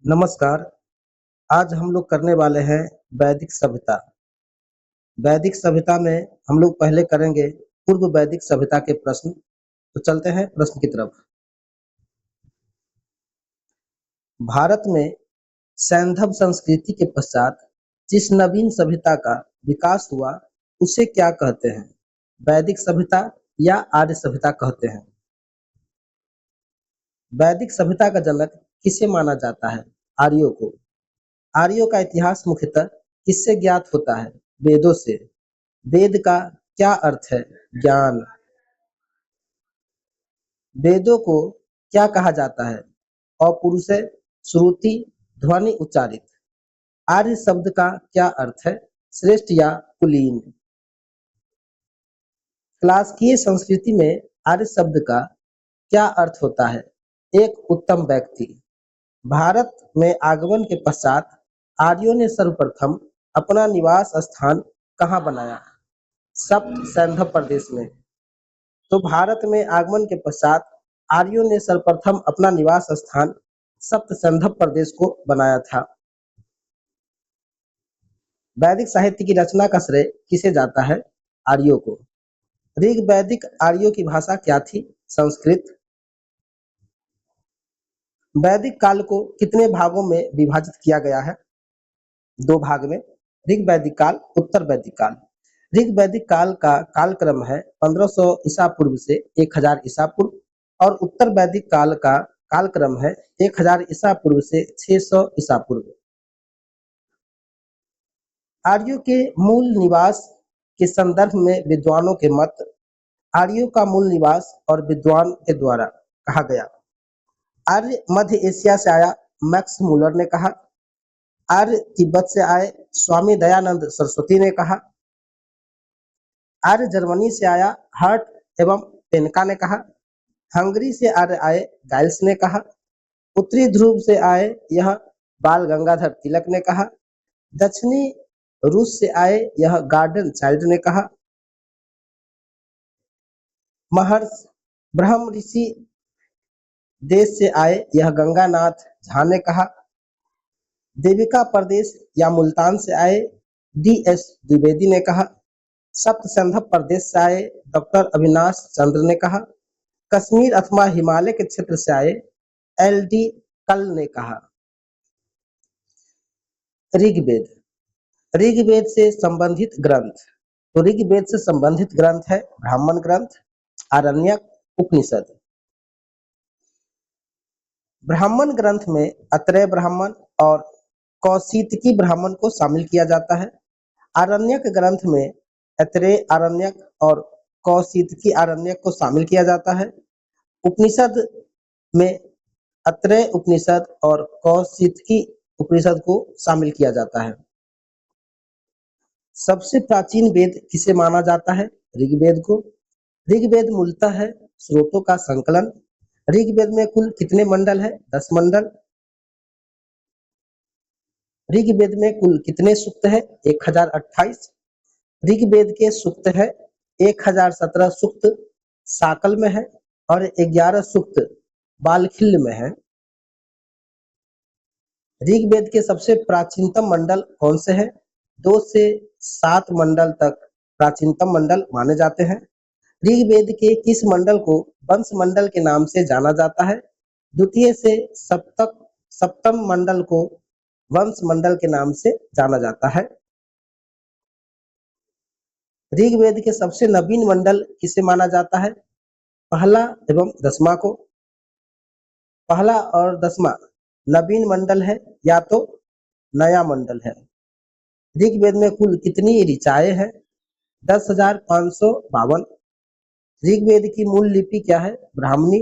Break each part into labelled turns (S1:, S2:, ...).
S1: नमस्कार। आज हम लोग करने वाले हैं वैदिक सभ्यता। वैदिक सभ्यता में हम लोग पहले करेंगे पूर्व वैदिक सभ्यता के प्रश्न। तो चलते हैं प्रश्न की तरफ। भारत में सैंधव संस्कृति के पश्चात जिस नवीन सभ्यता का विकास हुआ उसे क्या कहते हैं? वैदिक सभ्यता या आर्य सभ्यता कहते हैं? वैदिक सभ्यता का जनक किसे माना जाता है? आर्यों को। आर्यों का इतिहास मुख्यतः किससे ज्ञात होता है? वेदों से। वेद का क्या अर्थ है? ज्ञान। वेदों को क्या कहा जाता है? अपौरुषेय, श्रुति, ध्वनि उच्चारित। आर्य शब्द का क्या अर्थ है? श्रेष्ठ या कुलीन। क्लासिकीय संस्कृति में आर्य शब्द का क्या अर्थ होता है? एक उत्तम व्यक्ति। भारत में आगमन के पश्चात आर्यों ने सर्वप्रथम अपना निवास स्थान कहाँ बनाया? सप्त सैंधव प्रदेश में। तो भारत में आगमन के पश्चात आर्यों ने सर्वप्रथम अपना निवास स्थान सप्त सैंधव प्रदेश को बनाया था। वैदिक साहित्य की रचना का श्रेय किसे जाता है? आर्यों को। ऋग वैदिक आर्यों की भाषा क्या थी? संस्कृत। वैदिक काल को कितने भागों में विभाजित किया गया है? दो भाग में। ऋग वैदिक काल, उत्तर वैदिक काल। ऋग वैदिक काल का कालक्रम है 1500 ईसा पूर्व से 1000 ईसा पूर्व और उत्तर वैदिक काल का कालक्रम है 1000 ईसा पूर्व से 600 ईसा पूर्व। आर्यों के मूल निवास के संदर्भ में विद्वानों के मत। आर्यों का मूल निवास और विद्वान के द्वारा कहा गया। आर्य मध्य एशिया से आया, मैक्स मूलर ने कहा। आर्य तिब्बत से आए, स्वामी दयानंद सरस्वती ने कहा। आर्य जर्मनी से आया, हर्ट एवं पेनका ने कहा। हंगरी से आर्य आए, गाइल्स ने कहा। उत्तरी ध्रुव से आए, यह बाल गंगाधर तिलक ने कहा। दक्षिणी रूस से आए, यह गार्डन चाइल्ड ने कहा। महर्षि ब्रह्म ऋषि देश से आए, यह गंगानाथ झा ने कहा। देविका प्रदेश या मुल्तान से आए, डी.एस. द्विवेदी ने कहा। सप्त सैंधव प्रदेश से आए, डॉक्टर अविनाश चंद्र ने कहा। कश्मीर अथवा हिमालय के क्षेत्र से आए, एल.डी. कल ने कहा। ऋग्वेद। ऋग्वेद से संबंधित ग्रंथ। तो ऋग्वेद से संबंधित ग्रंथ है ब्राह्मण ग्रंथ, आरण्यक, उपनिषद। ब्राह्मण ग्रंथ में अत्रेय ब्राह्मण और कौशितकी ब्राह्मण को शामिल किया जाता है। आरण्यक ग्रंथ में अत्रेय आरण्यक और कौशितकी आरण्यक को शामिल किया जाता है। उपनिषद में अत्रेय उपनिषद और कौशितकी उपनिषद को शामिल किया जाता है। सबसे प्राचीन वेद किसे माना जाता है? ऋग्वेद को। ऋग्वेद मूलतः है स्रोतों का संकलन। ऋग्वेद में कुल कितने मंडल है? 10 मंडल। ऋग्वेद में कुल कितने सूक्त है? 1028। ऋग्वेद के सूक्त है 1017 सूक्त साकल में है और 11 सूक्त बालखिल्य में है। ऋग्वेद के सबसे प्राचीनतम मंडल कौन से हैं? 2 से 7 मंडल तक प्राचीनतम मंडल माने जाते हैं। ऋग्वेद के किस मंडल को वंश मंडल के नाम से जाना जाता है? द्वितीय से सप्तम मंडल को वंश मंडल के नाम से जाना जाता है। ऋग्वेद के सबसे नवीन मंडल किसे माना जाता है? पहला एवं दसवां को। पहला और दसवां नवीन मंडल है या तो नया मंडल है। ऋग्वेद में कुल कितनी ऋचाएं हैं? 10,552। ऋग्वेद की मूल लिपि क्या है? ब्राह्मणी।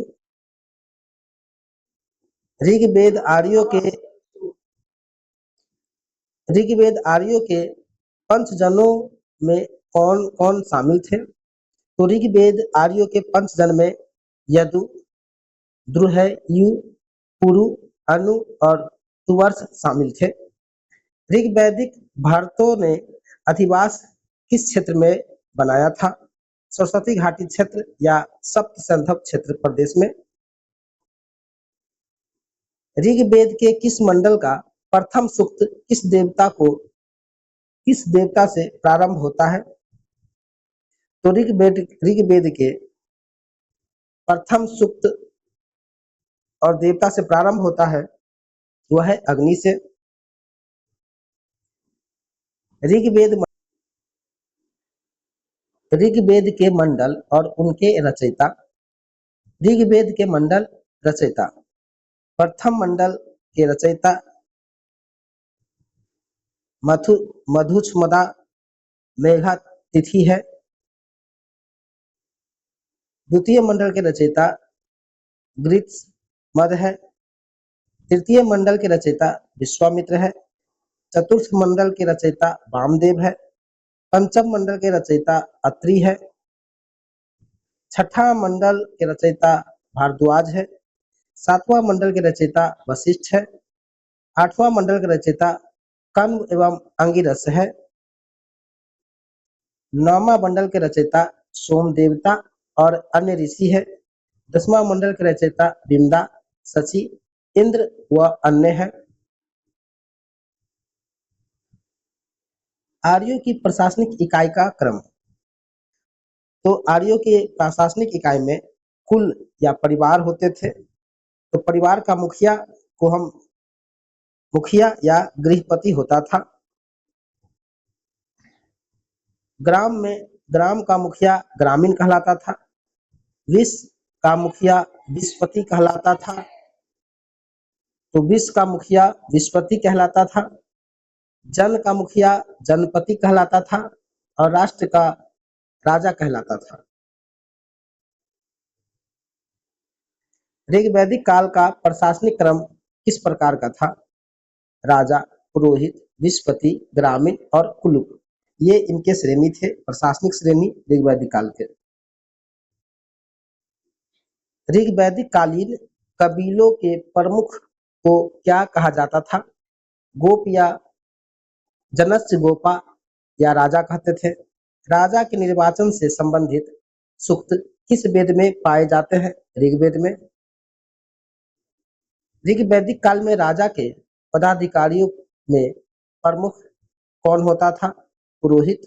S1: ऋग्वेद आर्यों के पंचजनों में कौन कौन शामिल थे? तो ऋग्वेद आर्यों के पंचजन में यदु, द्रुह, यु, पुरु, अनु और तुवर्ष शामिल थे। ऋग्वैदिक भारतों ने अधिवास किस क्षेत्र में बनाया था? सरस्वती घाटी क्षेत्र या सप्त सैंधव क्षेत्र प्रदेश में? ऋग्वेद के किस मंडल का प्रथम सूक्त किस देवता से प्रारंभ होता है? तो ऋग्वेद के प्रथम सूक्त और देवता से प्रारंभ होता है वह है अग्नि से। ऋग्वेद ऋग्वेद के मंडल और उनके रचयिता। ऋग्वेद के मंडल रचयिता। प्रथम मंडल के रचयिता मधुस्मदा मेघातिथि है। द्वितीय मंडल के रचयिता गृत्समद है। तृतीय मंडल के रचयिता विश्वामित्र है। चतुर्थ मंडल के रचयिता वामदेव है। पंचम मंडल के रचयिता अत्रि है। छठा मंडल के रचयिता भारद्वाज है। सातवां मंडल के रचयिता वशिष्ठ है। आठवां मंडल के रचयिता कण्व एवं अंगिरस है। नौवां मंडल के रचयिता सोमदेवता और अन्य ऋषि है। 10वां मंडल के रचयिता विमदा, शची, इंद्र व अन्य है। आर्यों की प्रशासनिक इकाई का क्रम। तो आर्यों के प्रशासनिक इकाई में कुल या परिवार होते थे। तो परिवार का मुखिया या गृहपति होता था। ग्राम का मुखिया ग्रामीण कहलाता था। विश्व का मुखिया विश्वपति कहलाता था। तो विश्व का मुखिया विश्वपति कहलाता था। जन का मुखिया जनपति कहलाता था और राष्ट्र का राजा कहलाता था। ऋग्वैदिक काल का प्रशासनिक क्रम किस प्रकार का था? राजा, पुरोहित, विश्वपति, ग्रामीण और कुलुक, ये इनके श्रेणी थे, प्रशासनिक श्रेणी ऋग्वैदिक काल के। ऋग्वैदिक कालीन कबीलों के प्रमुख को क्या कहा जाता था? गोप या जनस्य गोपा या राजा कहते थे। राजा के निर्वाचन से संबंधित सूक्त किस वेद में पाए जाते हैं? ऋग्वेद में। ऋग्वैदिक काल में राजा के पदाधिकारियों में प्रमुख कौन होता था? पुरोहित।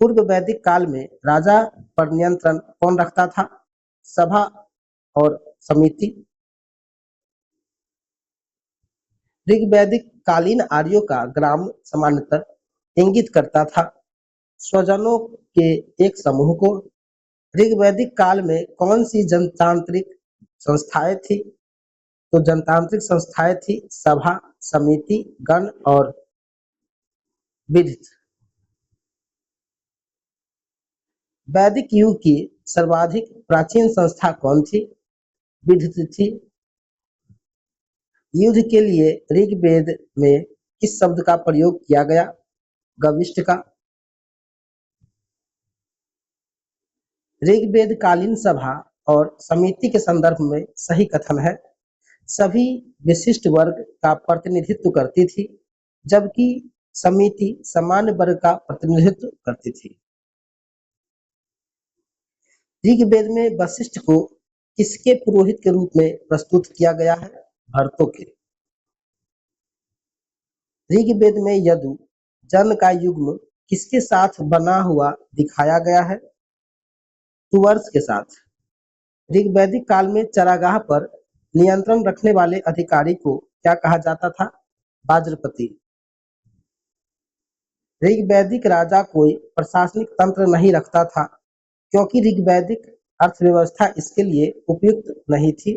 S1: पूर्व वैदिक काल में राजा पर नियंत्रण कौन रखता था? सभा और समिति। ऋग्वैदिक कालीन आर्यों का ग्राम सामान्यतः इंगित करता था स्वजनों के एक समूह को। ऋग्वैदिक काल में कौन सी जनतांत्रिक संस्थाएं थी? तो जनतांत्रिक संस्थाएं थी सभा, समिति, गण और विधित। वैदिक युग की सर्वाधिक प्राचीन संस्था कौन थी? विधित थी। युद्ध के लिए ऋग्वेद में किस शब्द का प्रयोग किया गया? गविष्ठ का। ऋग्वेद कालीन सभा और समिति के संदर्भ में सही कथन है। सभी विशिष्ट वर्ग का प्रतिनिधित्व करती थी जबकि समिति सामान्य वर्ग का प्रतिनिधित्व करती थी। ऋग्वेद में वशिष्ठ को किसके पुरोहित के रूप में प्रस्तुत किया गया है? भरतों के। ऋग्वेद में यदु जन का युग्म किसके साथ बना हुआ दिखाया गया है? तुवर्स के साथ। ऋग्वैदिक काल में चरागाह पर नियंत्रण रखने वाले अधिकारी को क्या कहा जाता था? वाजपति। ऋग्वैदिक राजा कोई प्रशासनिक तंत्र नहीं रखता था क्योंकि ऋग्वैदिक अर्थव्यवस्था इसके लिए उपयुक्त नहीं थी।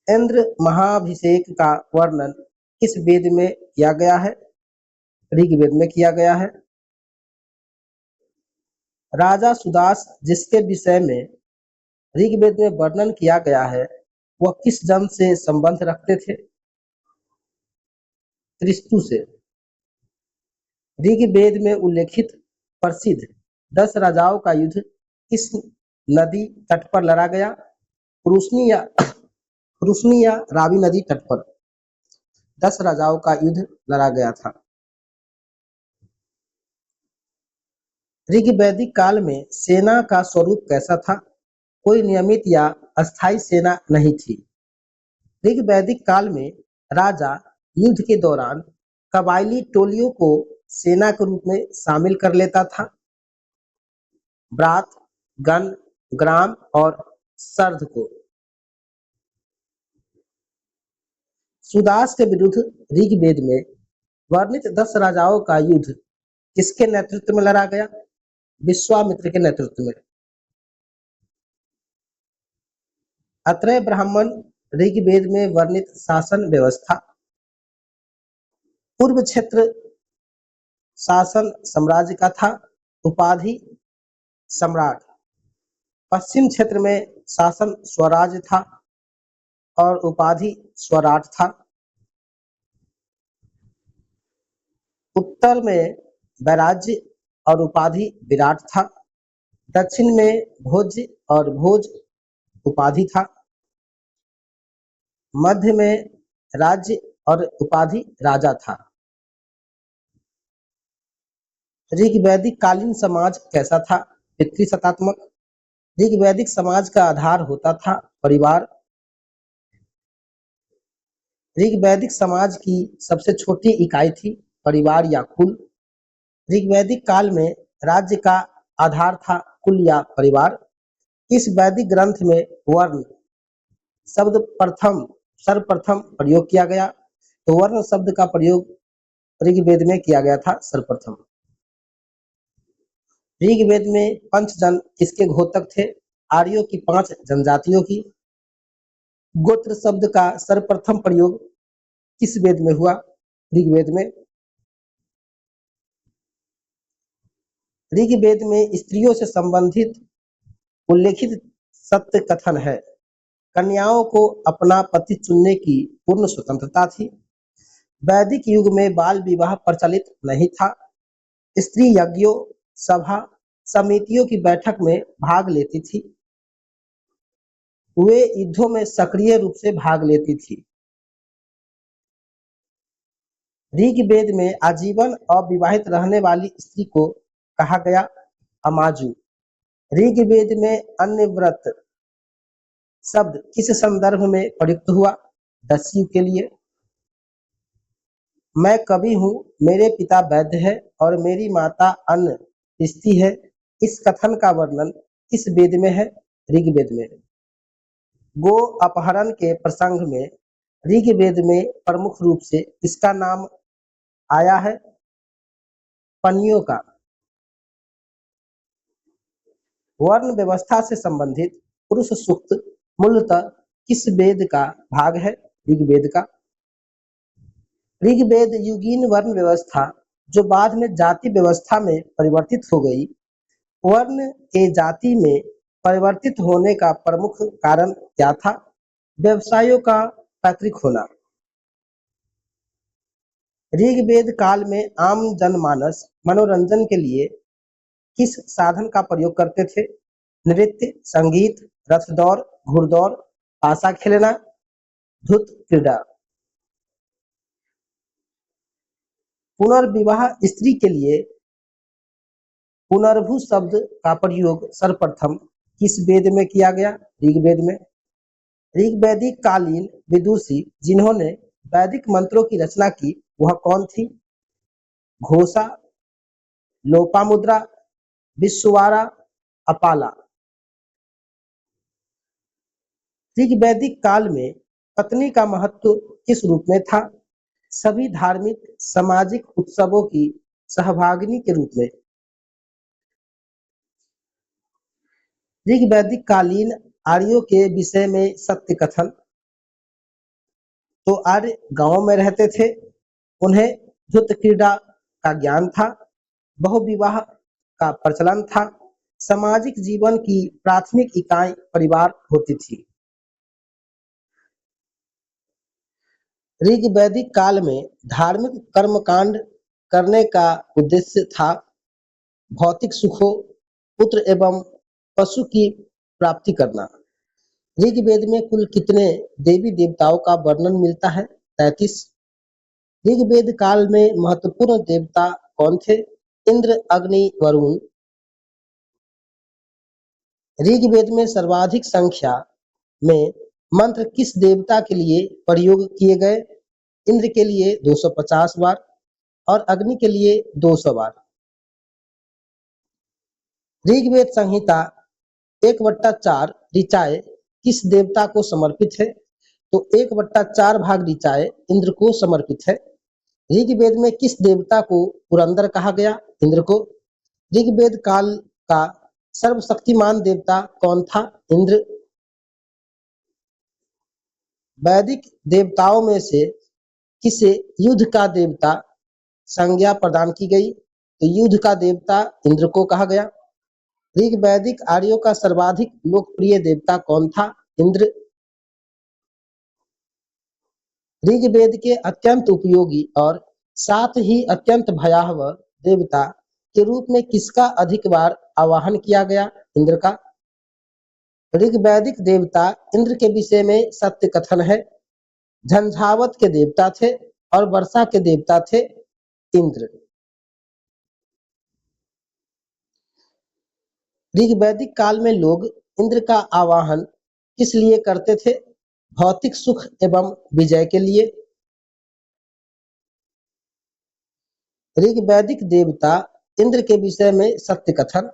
S1: इंद्र महाभिषेक का वर्णन किस वेद में किया गया है? ऋग्वेद में किया गया है। राजा सुदास जिसके विषय में ऋग्वेद में वर्णन किया गया है वह किस जन से संबंध रखते थे? त्रिस्तु से। ऋग्वेद में उल्लेखित प्रसिद्ध 10 राजाओं का युद्ध किस नदी तट पर लड़ा गया? पुरुषनी या रावी नदी तट पर 10 राजाओं का युद्ध लड़ा गया था। ऋग्वैदिक काल में सेना का स्वरूप कैसा था? कोई नियमित या अस्थायी सेना नहीं थी। ऋग वैदिक काल में राजा युद्ध के दौरान कबायली टोलियों को सेना के रूप में शामिल कर लेता था। ब्रात, गण, ग्राम और सर्ध को सुदास के विरुद्ध ऋग्वेद में वर्णित 10 राजाओं का युद्ध किसके नेतृत्व में लड़ा गया? विश्वामित्र के नेतृत्व में। अत्रेय ब्राह्मण ऋग्वेद में वर्णित शासन व्यवस्था। पूर्व क्षेत्र शासन साम्राज्य का था, उपाधि सम्राट। पश्चिम क्षेत्र में शासन स्वराज्य था और उपाधि स्वराट था। उत्तर में वैराज्य और उपाधि विराट था। दक्षिण में भोज्य और भोज उपाधि था। मध्य में राज्य और उपाधि राजा था। ऋग्वैदिक कालीन समाज कैसा था? पितृसत्तात्मक। ऋग्वैदिक समाज का आधार होता था परिवार। ऋग्वैदिक समाज की सबसे छोटी इकाई थी परिवार या कुल। ऋग्वैदिक काल में राज्य का आधार था कुल या परिवार। इस वैदिक ग्रंथ में वर्ण शब्द सर्वप्रथम प्रयोग किया गया। तो वर्ण शब्द का प्रयोग ऋग्वेद में किया गया था सर्वप्रथम। ऋग्वेद में पंचजन किसके घोतक थे? आर्यों की 5 जनजातियों की। गोत्र शब्द का सर्वप्रथम प्रयोग किस वेद में हुआ? ऋग्वेद में। ऋग्वेद में स्त्रियों से संबंधित उल्लेखित सत्य कथन है। कन्याओं को अपना पति चुनने की पूर्ण स्वतंत्रता थी। वैदिक युग में बाल विवाह प्रचलित नहीं था। स्त्री यज्ञों, सभा, समितियों की बैठक में भाग लेती थी। वे युद्धों में सक्रिय रूप से भाग लेती थी। ऋग्वेद में आजीवन अविवाहित रहने वाली स्त्री को कहा गया अमाजु। ऋग्वेद में अन्य व्रत शब्द किस संदर्भ में प्रयुक्त हुआ? दस्यु के लिए। मैं कवि हूँ, मेरे पिता वैद्य है और मेरी माता अन्न पिसती है। इस कथन का वर्णन किस वेद में है? ऋग्वेद में। गो अपहरण के प्रसंग में ऋग्वेद में प्रमुख रूप से किसका नाम आया है? पनियों का। वर्ण व्यवस्था से संबंधित पुरुष सूक्त मूलतः किस वेद का भाग है? ऋग्वेद का। ऋग्वेद युगीन वर्ण व्यवस्था जो बाद में जाति व्यवस्था में परिवर्तित हो गई। वर्ण के जाति में परिवर्तित होने का प्रमुख कारण क्या था? व्यवसायों का पैतृक होना। ऋग्वेद काल में आम जनमानस मनोरंजन के लिए किस साधन का प्रयोग करते थे? नृत्य, संगीत, रथ दौड़, घुड़दौड़, पासा खेलना, धूत क्रीड़ा। पुनर्विवाह स्त्री के लिए पुनर्भु शब्द का प्रयोग सर्वप्रथम किस वेद में किया गया? ऋग्वेद में। ऋग्वैदिक कालीन विदुषी जिन्होंने वैदिक मंत्रों की रचना की वह कौन थी? घोषा, लोपामुद्रा, विश्वारा, अपाला। ऋग्वैदिक काल में पत्नी का महत्व किस रूप में था? सभी धार्मिक सामाजिक उत्सवों की सहभागिनी के रूप में। ऋग्वैदिक कालीन आर्यों के विषय में सत्य कथन। तो आर्य गांवों में रहते थे। उन्हें धूत क्रीड़ा का ज्ञान था। बहुविवाह का प्रचलन था। सामाजिक जीवन की प्राथमिक इकाई परिवार होती थी। ऋग्वैदिक काल में धार्मिक कर्मकांड करने का उद्देश्य था भौतिक सुखों, पुत्र एवं पशु की प्राप्ति करना। ऋग्वेद में कुल कितने देवी देवताओं का वर्णन मिलता है? 33। ऋग्वेद काल में महत्वपूर्ण देवता कौन थे? इंद्र, अग्नि, वरुण। ऋग्वेद में सर्वाधिक संख्या में मंत्र किस देवता के लिए प्रयोग किए गए? इंद्र के लिए 250 बार और अग्नि के लिए 200 बार। ऋग्वेद संहिता 1/4 ऋचाएँ किस देवता को समर्पित है? तो 1/4 भाग ऋचाएँ इंद्र को समर्पित है। ऋग्वेद में किस देवता को पुरंदर कहा गया? इंद्र को। ऋग्वेद काल का सर्वशक्तिमान देवता कौन था? इंद्र। वैदिक देवताओं में से किसे युद्ध का देवता संज्ञा प्रदान की गई? तो युद्ध का देवता इंद्र को कहा गया। ऋग्वैदिक आर्यों का सर्वाधिक लोकप्रिय देवता कौन था? इंद्र। ऋग्वेद के अत्यंत उपयोगी और साथ ही अत्यंत भयावह देवता के रूप में किसका अधिक बार आवाहन किया गया? इंद्र का। ऋग्वैदिक देवता इंद्र के विषय में सत्य कथन है। झंझावत के देवता थे और वर्षा के देवता थे इंद्र। ऋग्वैदिक काल में लोग इंद्र का आवाहन किस लिए करते थे? भौतिक सुख एवं विजय के लिए। ऋग्वैदिक देवता इंद्र के विषय में सत्य कथन।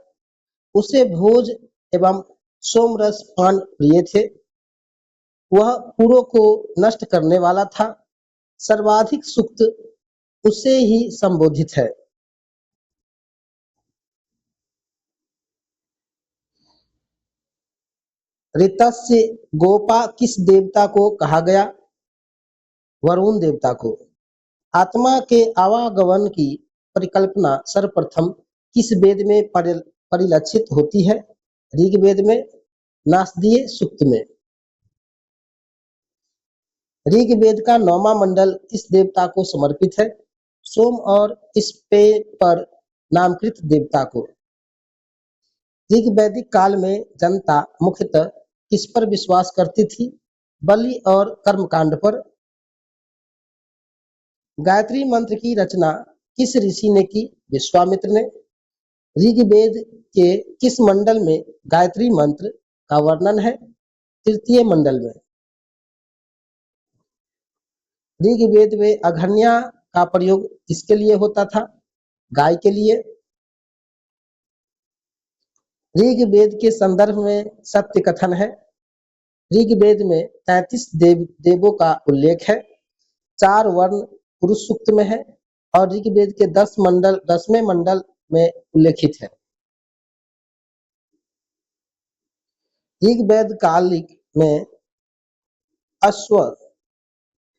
S1: उसे भोज एवं सोमरस पान प्रिय थे। वह पुरों को नष्ट करने वाला था। सर्वाधिक सूक्त उसे ही संबोधित है। ऋतस्य गोपा किस देवता को कहा गया? वरुण देवता को। आत्मा के आवागमन की परिकल्पना सर्वप्रथम किस वेद में परिलक्षित होती है? ऋग्वेद में, नासदीय सूक्त में। ऋग्वेद का 9वां मंडल किस देवता को समर्पित है? सोम और स्पे पर नामकृत देवता को। ऋग्वैदिक काल में जनता मुख्यतः किस पर विश्वास करती थी? बलि और कर्मकांड पर। गायत्री मंत्र की रचना किस ऋषि ने की? विश्वामित्र ने। ऋग्वेद के किस मंडल में गायत्री मंत्र का वर्णन है? तृतीय मंडल में। ऋग्वेद में अघन्या का प्रयोग किसके लिए होता था? गाय के लिए। ऋग्वेद के संदर्भ में सत्य कथन है। ऋग्वेद में 33 देवों का उल्लेख है। 4 वर्ण पुरुष सूक्त में है और ऋग्वेद के 10वें मंडल में उल्लेखित है। ऋग्वेद काल में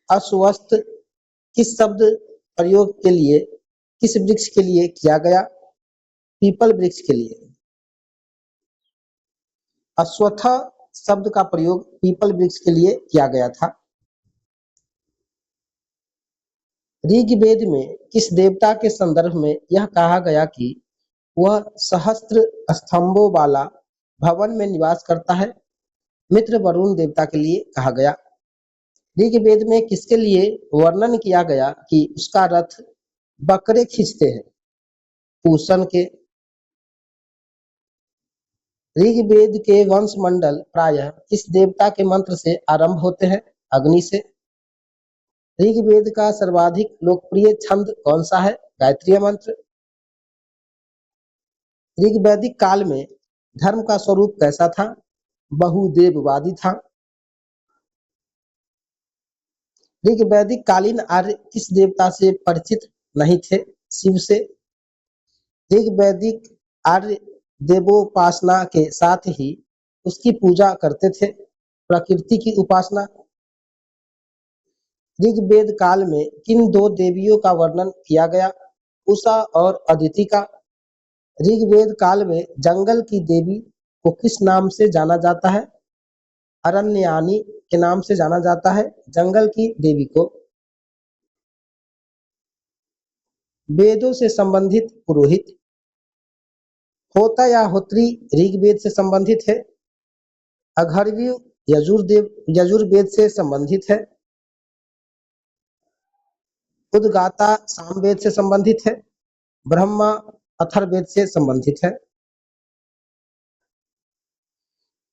S1: अश्वत्थ किस शब्द प्रयोग के लिए किस वृक्ष के लिए किया गया? पीपल वृक्ष के लिए। अश्वत्थ शब्द का प्रयोग पीपल वृक्ष के लिए किया गया था। ऋग्वेद में किस देवता के संदर्भ में यह कहा गया कि वह सहस्त्र स्तंभों वाला भवन में निवास करता है? मित्र वरुण देवता के लिए कहा गया। ऋग्वेद में किसके लिए वर्णन किया गया कि उसका रथ बकरे खींचते हैं? पूषण के। ऋग्वेद के वंश मंडल प्रायः किस देवता के मंत्र से आरंभ होते हैं? अग्नि से। ऋग्वेद का सर्वाधिक लोकप्रिय छंद कौन सा है? गायत्री मंत्र। ऋग्वैदिक काल में धर्म का स्वरूप कैसा था? बहुदेववादी था। ऋग्वैदिक कालीन आर्य किस देवता से परिचित नहीं थे? शिव से। ऋग्वैदिक आर्य देवोपासना के साथ ही उसकी पूजा करते थे। प्रकृति की उपासना। ऋग्वेद काल में किन 2 देवियों का वर्णन किया गया? उषा और अदिति का। ऋग्वेद काल में जंगल की देवी को किस नाम से जाना जाता है? अरण्यानी के नाम से जाना जाता है जंगल की देवी को। वेदों से संबंधित पुरोहित। होता या होत्री ऋग्वेद से संबंधित है। अघर्व्यु यजुर्वेद से संबंधित है। उद्गाता सामवेद से संबंधित है। ब्रह्मा अथर्ववेद से संबंधित है।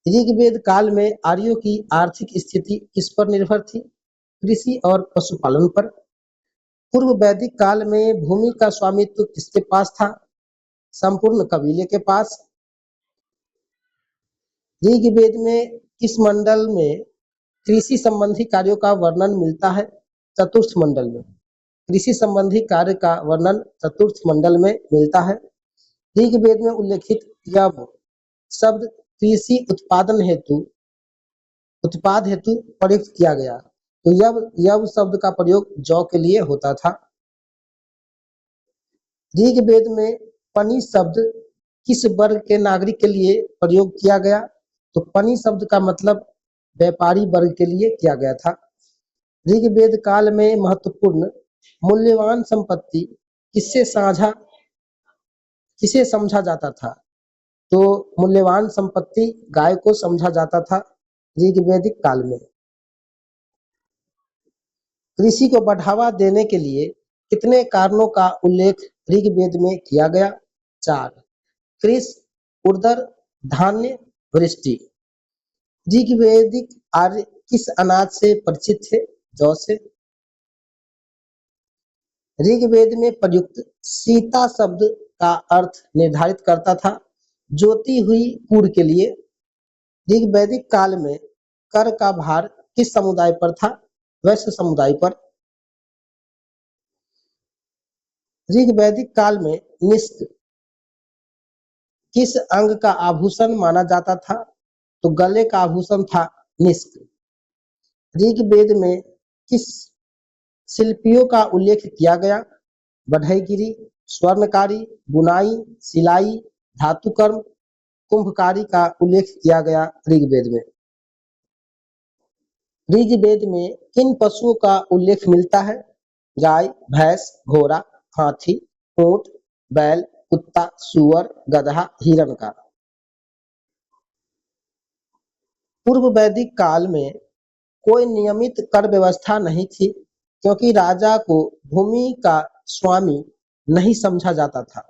S1: ऋग्वेद काल में आर्यों की आर्थिक स्थिति किस पर निर्भर थी? कृषि और पशुपालन पर। पूर्व वैदिक काल में भूमि का स्वामित्व किसके पास था? संपूर्ण कबीले के पास। ऋग्वेद में किस मंडल में कृषि संबंधी कार्यों का वर्णन मिलता है? चतुर्थ मंडल में। कृषि संबंधी कार्य का वर्णन चतुर्थ मंडल में मिलता है। ऋग्वेद में उल्लेखित यव शब्द कृषि उत्पाद हेतु प्रयुक्त किया गया। तो यव यव शब्द का प्रयोग जौ के लिए होता था। ऋग्वेद में पनी शब्द किस वर्ग के नागरिक के लिए प्रयोग किया गया? तो पनी शब्द का मतलब व्यापारी वर्ग के लिए किया गया था। ऋग्वेद काल में महत्वपूर्ण मूल्यवान संपत्ति किसे समझा जाता था? तो मूल्यवान संपत्ति गाय को समझा जाता था ऋग्वैदिक काल में। कृषि को बढ़ावा देने के लिए कितने कारणों का उल्लेख ऋग्वेद में किया गया? 4। कृष, उर्दर, धान्य, वृष्टि। ऋग्वैदिक आर्य किस अनाज से परिचित थे? जौ से। ऋग्वेद में प्रयुक्त सीता शब्द का अर्थ निर्धारित करता था जोती हुई कूड़ के लिए। ऋग्वैदिक काल में कर का भार किस समुदाय पर था? वैश्य समुदाय पर। ऋग्वैदिक काल में निष्क किस अंग का आभूषण माना जाता था? तो गले का आभूषण था निष्क। ऋग्वेद में किस शिल्पियों का उल्लेख किया गया? बढ़ईगिरी, स्वर्णकारी, बुनाई, सिलाई, धातुकर्म, कुंभकारी का उल्लेख किया गया ऋग्वेद में। ऋग्वेद में किन पशुओं का उल्लेख मिलता है? गाय, भैंस, घोड़ा, हाथी, ऊंट, बैल, कुत्ता, सूअर, गधा, हिरण का। पूर्व वैदिक काल में कोई नियमित कर व्यवस्था नहीं थी क्योंकि राजा को भूमि का स्वामी नहीं समझा जाता था।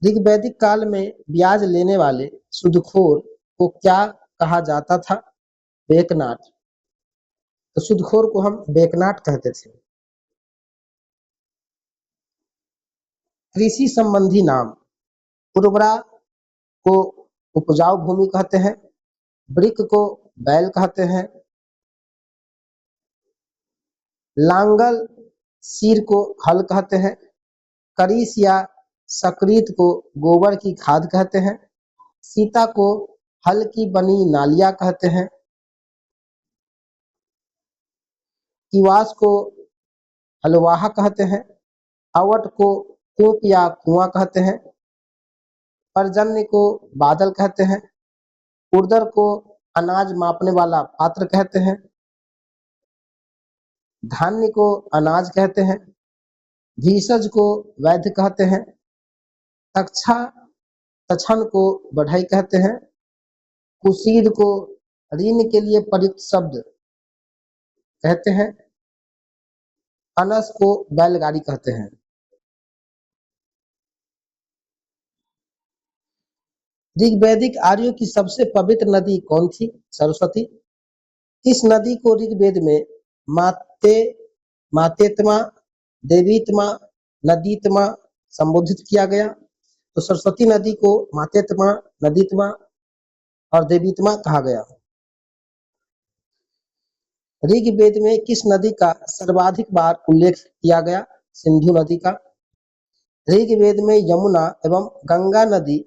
S1: ऋग्वैदिक काल में ब्याज लेने वाले सूदखोर को क्या कहा जाता था? बेकनाट। तो सूदखोर को हम बेकनाट कहते थे। कृषि संबंधी नाम। उर्वरा को उपजाऊ भूमि कहते हैं, वृक को बैल कहते हैं, लांगल सिर को हल कहते हैं, करीस या सकृत को गोबर की खाद कहते हैं, सीता को हल की बनी नालियां कहते हैं, किवास को हलवाहा कहते हैं, अवट को कूप या कुआं कहते हैं, पर्जन्य को बादल कहते हैं, उर्दर को अनाज मापने वाला पात्र कहते हैं, धान्य को अनाज कहते हैं, भीषज को वैद्य कहते हैं, तक्षा तछन को बढ़ई कहते हैं, कुशीर को ऋण के लिए प्रयुक्त शब्द कहते हैं, अनस को बैलगाड़ी कहते हैं। ऋग्वैदिक आर्यों की सबसे पवित्र नदी कौन थी? सरस्वती। इस नदी को ऋग्वेद में माते मातेत्मा, देवीत्मा, नदीत्मा संबोधित किया गया। तो सरस्वती नदी को मातेत्मा, नदीत्मा और देवीत्मा कहा गया। ऋग्वेद में किस नदी का सर्वाधिक बार उल्लेख किया गया? सिंधु नदी का। ऋग्वेद में यमुना एवं गंगा नदी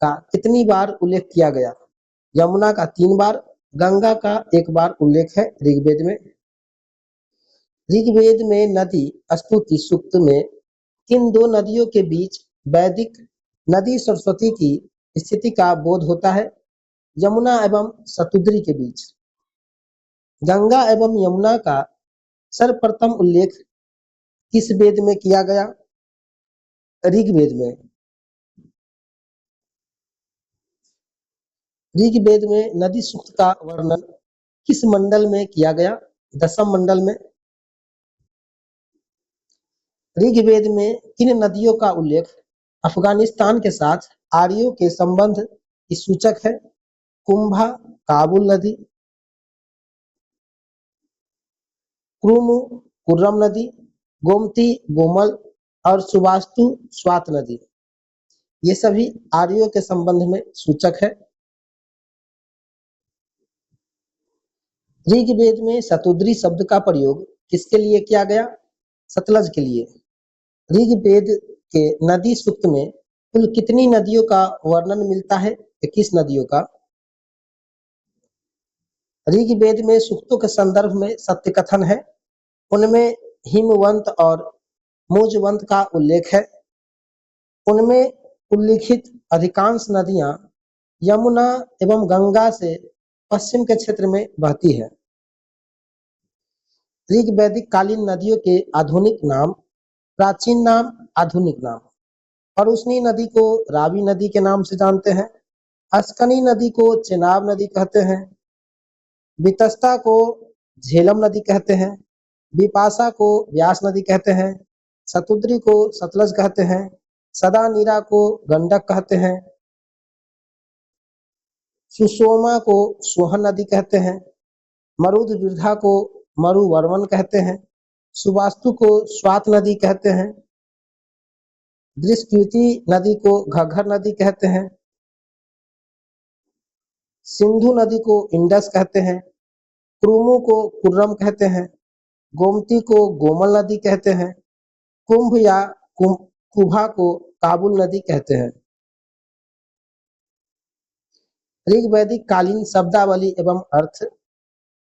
S1: का कितनी बार उल्लेख किया गया? यमुना का 3 बार, गंगा का 1 बार उल्लेख है ऋग्वेद में। ऋग्वेद में नदी स्तुति सूक्त में किन 2 नदियों के बीच वैदिक नदी सरस्वती की स्थिति का बोध होता है? यमुना एवं शतुद्री के बीच। गंगा एवं यमुना का सर्वप्रथम उल्लेख किस वेद में किया गया? ऋग्वेद में। ऋग्वेद में नदी सूक्त का वर्णन किस मंडल में किया गया? 10वें मंडल में। ऋग्वेद में किन नदियों का उल्लेख अफगानिस्तान के साथ आर्यों के संबंध की सूचक है? कुंभा काबुल नदी, क्रुमु कुर्रम नदी, गोमती गोमल और सुबास्तु स्वात नदी। ये सभी आर्यों के संबंध में सूचक है। ऋग्वेद में शतुद्री शब्द का प्रयोग किसके लिए किया गया? सतलज के लिए। ऋग्वेद के नदी सूक्त में कुल कितनी नदियों का वर्णन मिलता है? 21 नदियों का। ऋग्वेद में सूक्तों के संदर्भ में सत्य कथन है। उनमें हिमवंत और मुजवंत का उल्लेख है। उनमें उल्लिखित अधिकांश नदियां यमुना एवं गंगा से पश्चिम के क्षेत्र में बहती है। ऋग्वैदिक कालीन नदियों के आधुनिक नाम, प्राचीन नाम, आधुनिक नाम। परुष्णी नदी को रावी नदी के नाम से जानते हैं। अस्कनी नदी को चेनाब नदी कहते हैं। वितस्ता को झेलम नदी कहते हैं। बिपाशा को व्यास नदी कहते हैं। शतुद्री को सतलज कहते हैं। सदानीरा को गंडक कहते हैं। सुषोमा को सोहन नदी कहते हैं। मरुधवृद्धा को मरुवर्मन कहते हैं। सुबास्तु को स्वात नदी कहते हैं। दृष्कृति नदी को घग्घर नदी कहते हैं। सिंधु नदी को इंडस कहते हैं। क्रुमु को कुर्रम कहते हैं। गोमती को गोमल नदी कहते हैं। कुंभ या कुभा को काबुल नदी कहते हैं। ऋग्वैदिक कालीन शब्दावली एवं अर्थ।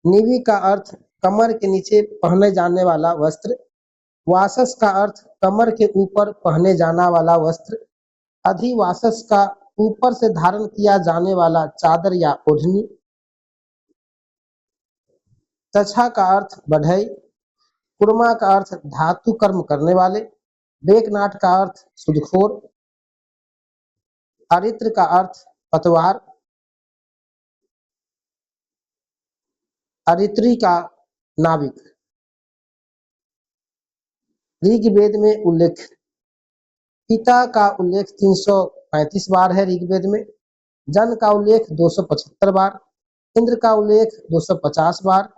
S1: निवि का अर्थ कमर के नीचे पहने जाने वाला वस्त्र। वासस का अर्थ कमर के ऊपर पहने जाना वाला वस्त्र। अधिवासस का ऊपर से धारण किया जाने वाला चादर या ओढ़नी। तछा का अर्थ बढ़ई। कुर्मा का अर्थ धातु कर्म करने वाले। बेकनाट का अर्थ सुदखोर। अरित्र का अर्थ पतवार। अरित्री का नाविक। ऋग्वेद में उल्लेख। पिता का उल्लेख 335 बार है ऋग्वेद में। जन का उल्लेख 275 बार। इंद्र का उल्लेख 250 बार।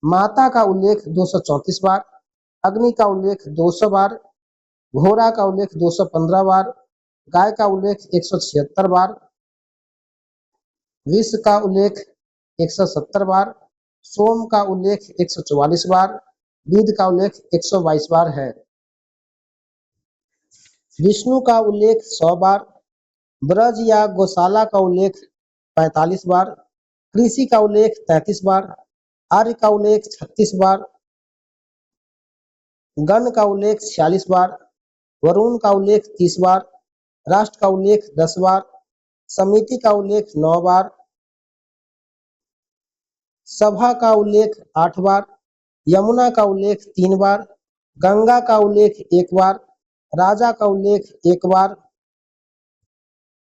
S1: माता का उल्लेख 234 बार। अग्नि का उल्लेख 200 बार। घोड़ा का उल्लेख 215 बार। गाय का उल्लेख 176 बार। विश्व का उल्लेख 170 बार। सोम का उल्लेख 144 बार। बुध का उल्लेख 122 बार है। विष्णु का उल्लेख 100 बार। ब्रज या गौशाला का उल्लेख 45 बार। कृषि का उल्लेख 33 बार। आर्य का उल्लेख 36 बार। गण का उल्लेख 46 बार। वरुण का उल्लेख 30 बार। राष्ट्र का उल्लेख 10 बार। समिति का उल्लेख 9 बार। सभा का उल्लेख 8 बार। यमुना का उल्लेख 3 बार। गंगा का उल्लेख 1 बार। राजा का उल्लेख 1 बार।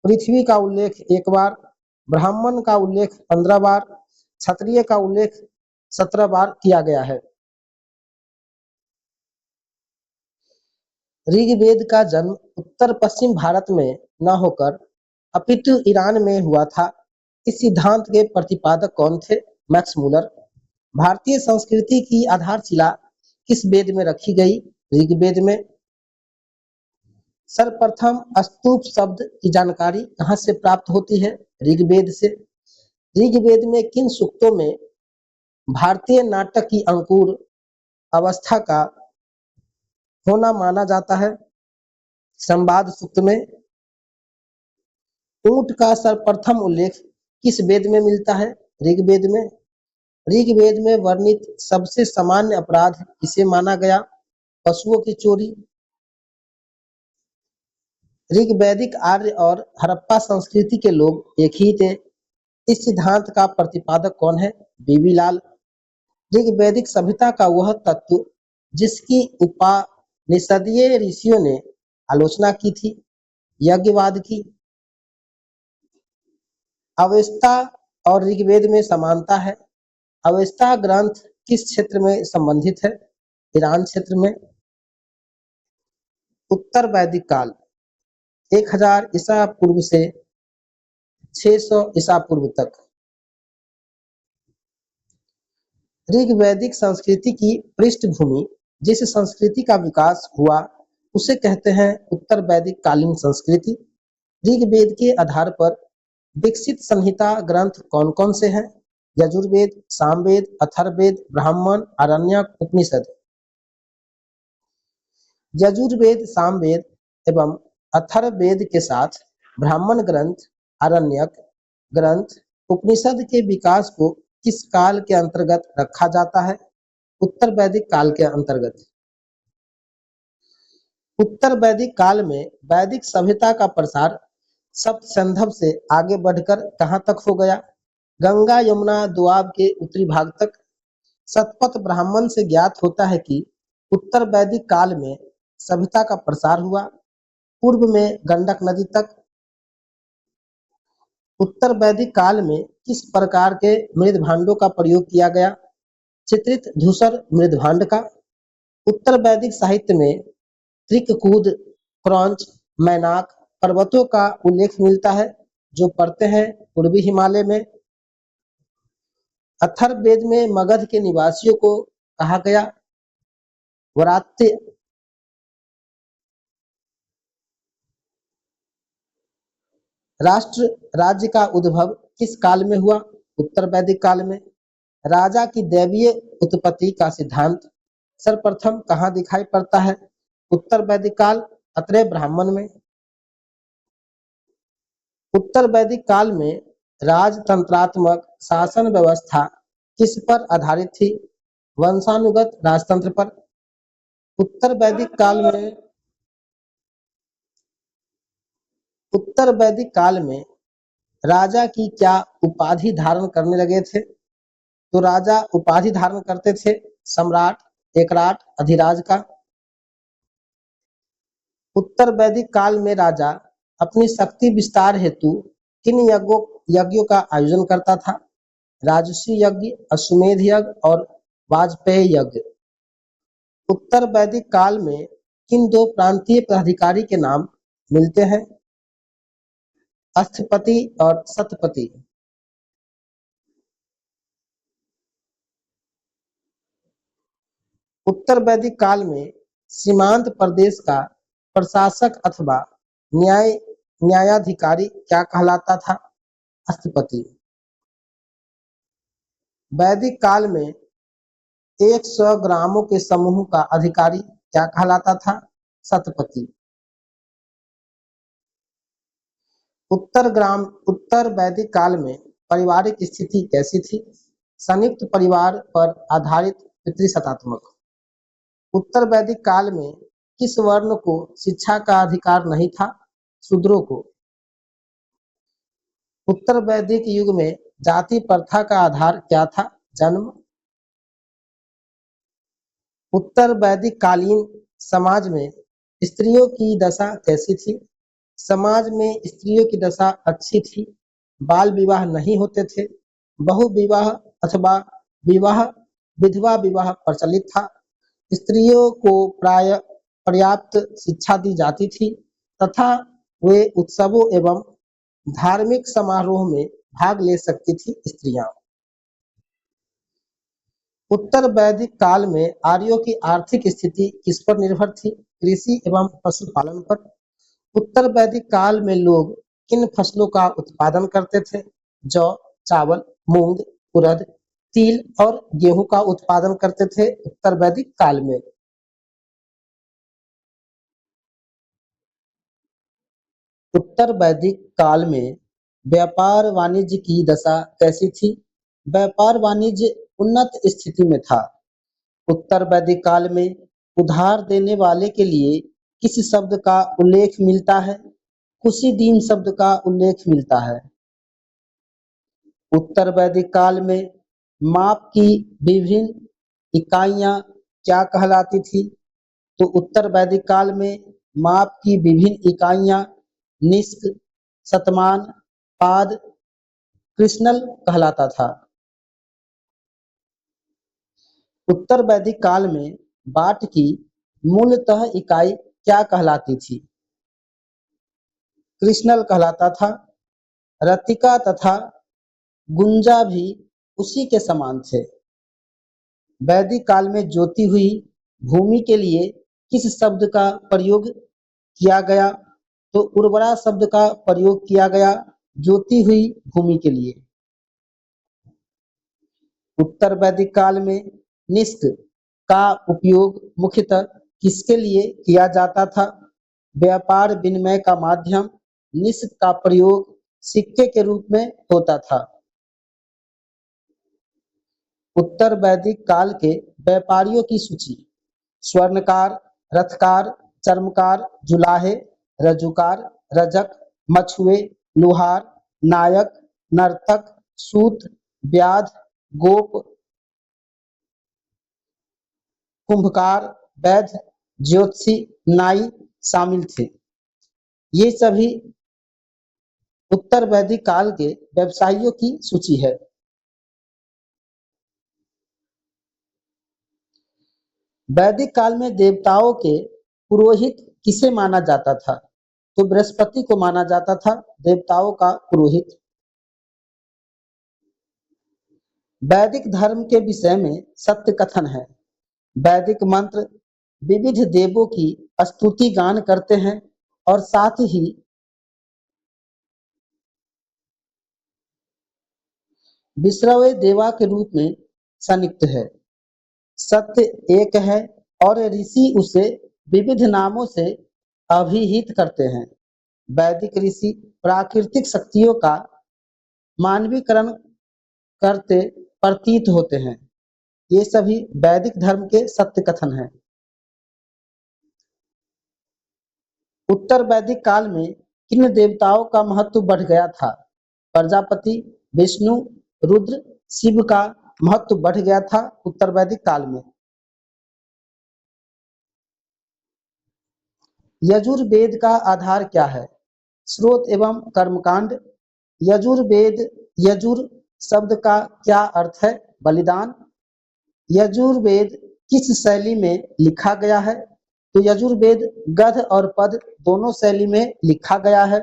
S1: पृथ्वी का उल्लेख 1 बार। ब्राह्मण का उल्लेख 15 बार। क्षत्रिय का उल्लेख 17 बार किया गया है। ऋग्वेद का जन्म उत्तर पश्चिम भारत में न होकर अपितु ईरान में हुआ था। इस सिद्धांत के प्रतिपादक कौन थे? Max Muller. भारतीय संस्कृति की आधारशिला किस वेद में रखी गई? ऋग्वेद में। सर्वप्रथम स्तूप शब्द की जानकारी कहाँ से प्राप्त होती है? ऋग्वेद से। ऋग्वेद में किन सूक्तों में भारतीय नाटक की अंकुर अवस्था का होना माना जाता है? संवाद सूक्त में। ऊंट का सर्वप्रथम उल्लेख किस वेद में मिलता है? ऋग्वेद में। ऋग्वेद में वर्णित सबसे सामान्य अपराध किसे माना गया? पशुओं की चोरी। ऋग्वैदिक आर्य और हड़प्पा संस्कृति के लोग एक ही थे। इस सिद्धांत का प्रतिपादक कौन है? बीबी लाल। ऋग्वैदिक सभ्यता का वह तत्व जिसकी उपनिषदीय ऋषियों ने आलोचना की थी, यज्ञवाद की। अवेस्ता और ऋग्वेद में समानता है। अवेस्ता ग्रंथ किस क्षेत्र में संबंधित है? ईरान क्षेत्र में। उत्तर वैदिक काल 1000 ईसा पूर्व से 600 ईसा पूर्व तक। ऋग्वैदिक संस्कृति की पृष्ठभूमि, जिस संस्कृति का विकास हुआ उसे कहते हैं उत्तर वैदिक कालीन संस्कृति। ऋग्वेद के आधार पर विकसित संहिता ग्रंथ कौन कौन से हैं? यजुर्वेद, सामवेद, अथर्ववेद, ब्राह्मण, आरण्यक, उपनिषद। यजुर्वेद, सामवेद एवं अथर्ववेद के साथ ब्राह्मण ग्रंथ, आरण्यक ग्रंथ, उपनिषद के विकास को किस काल के अंतर्गत रखा जाता है? उत्तर वैदिक काल के अंतर्गत। उत्तर वैदिक काल में वैदिक सभ्यता का प्रसार सप्तसैंधव से आगे बढ़कर कहाँ तक हो गया? गंगा यमुना दोआब के उत्तरी भाग तक। शतपथ ब्राह्मण से ज्ञात होता है कि उत्तर वैदिक काल में सभ्यता का प्रसार हुआ, पूर्व में गंडक नदी तक। उत्तर वैदिक काल में किस प्रकार के मृदभांडों का प्रयोग किया गया? चित्रित धूसर मृदभांड का। उत्तर वैदिक साहित्य में त्रिककूद, क्रौंच, मैनाक पर्वतों का उल्लेख मिलता है जो पड़ते हैं पूर्वी हिमालय में। अथर्ववेद में मगध के निवासियों को कहा गया वरात्य। राष्ट्र राज्य का उद्भव किस काल में हुआ? उत्तर वैदिक काल में। राजा की दैवीय उत्पत्ति का सिद्धांत सर्वप्रथम कहाँ दिखाई पड़ता है? उत्तर वैदिक काल, अत्रेय ब्राह्मण में। उत्तर वैदिक काल में राजतंत्रात्मक शासन व्यवस्था किस पर आधारित थी? वंशानुगत राजतंत्र पर। उत्तर वैदिक काल में उत्तर वैदिक काल में राजा की क्या उपाधि धारण करने लगे थे? तो राजा उपाधि धारण करते थे सम्राट, एकराट, अधिराज का। उत्तर वैदिक काल में राजा अपनी शक्ति विस्तार हेतु किन यज्ञों का आयोजन करता था? राजसूय यज्ञ, अश्वमेध यज्ञ और वाजपेयी यज्ञ। उत्तर वैदिक काल में किन दो प्रांतीय प्राधिकारी के नाम मिलते हैं? अस्थपति और सतपति। उत्तर वैदिक काल में सीमांत प्रदेश का प्रशासक अथवा न्यायाधिकारी क्या कहलाता था? अस्थपति। वैदिक काल में 100 ग्रामों के समूह का अधिकारी क्या कहलाता था? सतपति। उत्तर वैदिक काल में पारिवारिक स्थिति कैसी थी? संयुक्त परिवार पर आधारित पितृसत्तात्मक। उत्तर वैदिक काल में किस वर्ण को शिक्षा का अधिकार नहीं था? शूद्रों को। उत्तर वैदिक युग में जाति प्रथा का आधार क्या था? जन्म। उत्तर वैदिक कालीन समाज में स्त्रियों की दशा कैसी थी? समाज में स्त्रियों की दशा अच्छी थी, बाल विवाह नहीं होते थे, बहु विवाह अथवा विवाह विधवा विवाह प्रचलित था, स्त्रियों को प्राय पर्याप्त शिक्षा दी जाती थी तथा वे उत्सवों एवं धार्मिक समारोह में भाग ले सकती थी स्त्रियां। उत्तर वैदिक काल में आर्यों की आर्थिक स्थिति किस पर निर्भर थी? कृषि एवं पशुपालन पर। उत्तर वैदिक काल में लोग किन फसलों का उत्पादन करते थे? जौ, चावल, मूंग, उड़द, तिल और गेहूं का उत्पादन करते थे उत्तर वैदिक काल में। उत्तर वैदिक काल में व्यापार वाणिज्य की दशा कैसी थी? व्यापार वाणिज्य उन्नत स्थिति में था। उत्तर वैदिक काल में उधार देने वाले के लिए किस शब्द का उल्लेख मिलता है? कुशीदीन शब्द का उल्लेख मिलता है। उत्तर वैदिक काल में माप की विभिन्न इकाइयां क्या कहलाती थी? तो उत्तर वैदिक काल में माप की विभिन्न इकाइयां निष्क, शतमान, पाद, कृष्णल कहलाता था। उत्तर वैदिक काल में वाट की मूलतः इकाई क्या कहलाती थी? कृष्णल कहलाता था। रतिका तथा गुंजा भी उसी के समान थे। वैदिक काल में जोती हुई भूमि के लिए किस शब्द का प्रयोग किया गया? तो उर्वरा शब्द का प्रयोग किया गया जोती हुई भूमि के लिए। उत्तर वैदिक काल में निष्क का उपयोग मुख्यतः किसके लिए किया जाता था? व्यापार विनिमय का माध्यम निष्क का प्रयोग सिक्के के रूप में होता था। उत्तर वैदिक काल के व्यापारियों की सूची: स्वर्णकार, रथकार, चर्मकार, जुलाहे, रज्जुकार, रजक, मछुए, लुहार, नायक, नर्तक, सूत, व्याध, गोप, कुंभकार, वैद्य, ज्योतिषी, नाई शामिल थे। ये सभी उत्तर वैदिक काल के व्यवसायियों की सूची है। वैदिक काल में देवताओं के पुरोहित किसे माना जाता था? तो बृहस्पति को माना जाता था देवताओं का पुरोहित। वैदिक धर्म के विषय में सत्य कथन है। वैदिक मंत्र विविध देवों की स्तुति गान करते हैं और साथ ही विश्रवे देवा के रूप में संयुक्त है। सत्य एक है और ऋषि उसे विविध नामों से अभिहित करते हैं। वैदिक ऋषि प्राकृतिक शक्तियों का मानवीकरण करते प्रतीत होते हैं। ये सभी वैदिक धर्म के सत्य कथन हैं। उत्तर वैदिक काल में किन देवताओं का महत्व बढ़ गया था? प्रजापति, विष्णु, रुद्र, शिव का महत्व बढ़ गया था उत्तर वैदिक काल में। यजुर्वेद का आधार क्या है? स्रोत एवं कर्मकांड। यजुर्वेद, यजुर शब्द का क्या अर्थ है? बलिदान। यजुर्वेद किस शैली में लिखा गया है? तो यजुर्वेद गद्य और पद्य दोनों शैली में लिखा गया है।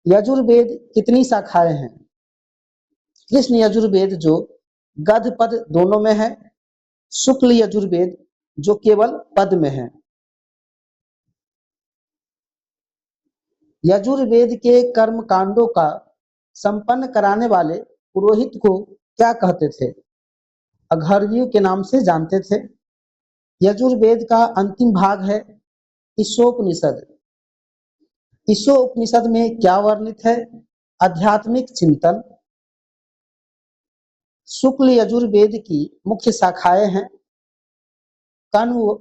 S1: यजुर्वेद कितनी शाखाएं हैं? कृष्ण यजुर्वेद जो गद्य पद दोनों में है, शुक्ल यजुर्वेद जो केवल पद में है। यजुर्वेद के कर्म कांडों का संपन्न कराने वाले पुरोहित को क्या कहते थे? अघर्यु के नाम से जानते थे। यजुर्वेद का अंतिम भाग है ईशोपनिषद। ईशोपनिषद में क्या वर्णित है? आध्यात्मिक चिंतन। शुक्ल यजुर्वेद की मुख्य शाखाएं हैं कण्व,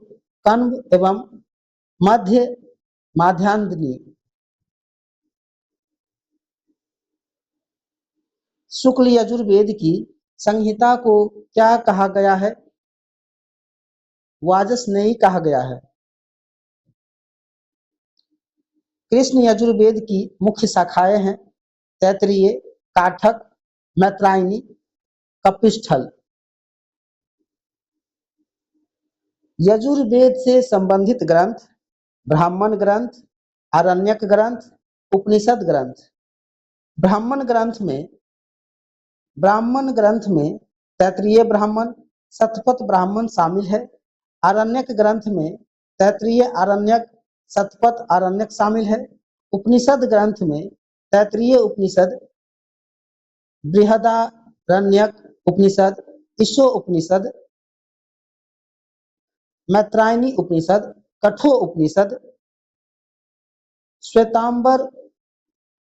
S1: कण्व एवं मध्य माध्यान्ह। शुक्ल यजुर्वेद की संहिता को क्या कहा गया है? वाजस्नेयी कहा गया है। कृष्ण यजुर्वेद की मुख्य शाखाएं हैं तैत्तिरीय, काठक, मैत्रायणी, कपिस्थल। यजुर्वेद से संबंधित ग्रंथ: ब्राह्मण ग्रंथ, आरण्यक ग्रंथ, उपनिषद ग्रंथ। ब्राह्मण ग्रंथ में तैत्तिरीय ब्राह्मण, शतपथ ब्राह्मण शामिल है। आरण्यक ग्रंथ में तैत्तिरीय आरण्यक, शतपथ आरण्यक शामिल है। उपनिषद ग्रंथ में तैत्तिरीय उपनिषद, बृहदारण्यक उपनिषद, ईशो उपनिषद, मैत्रायणी उपनिषद, कठो उपनिषद,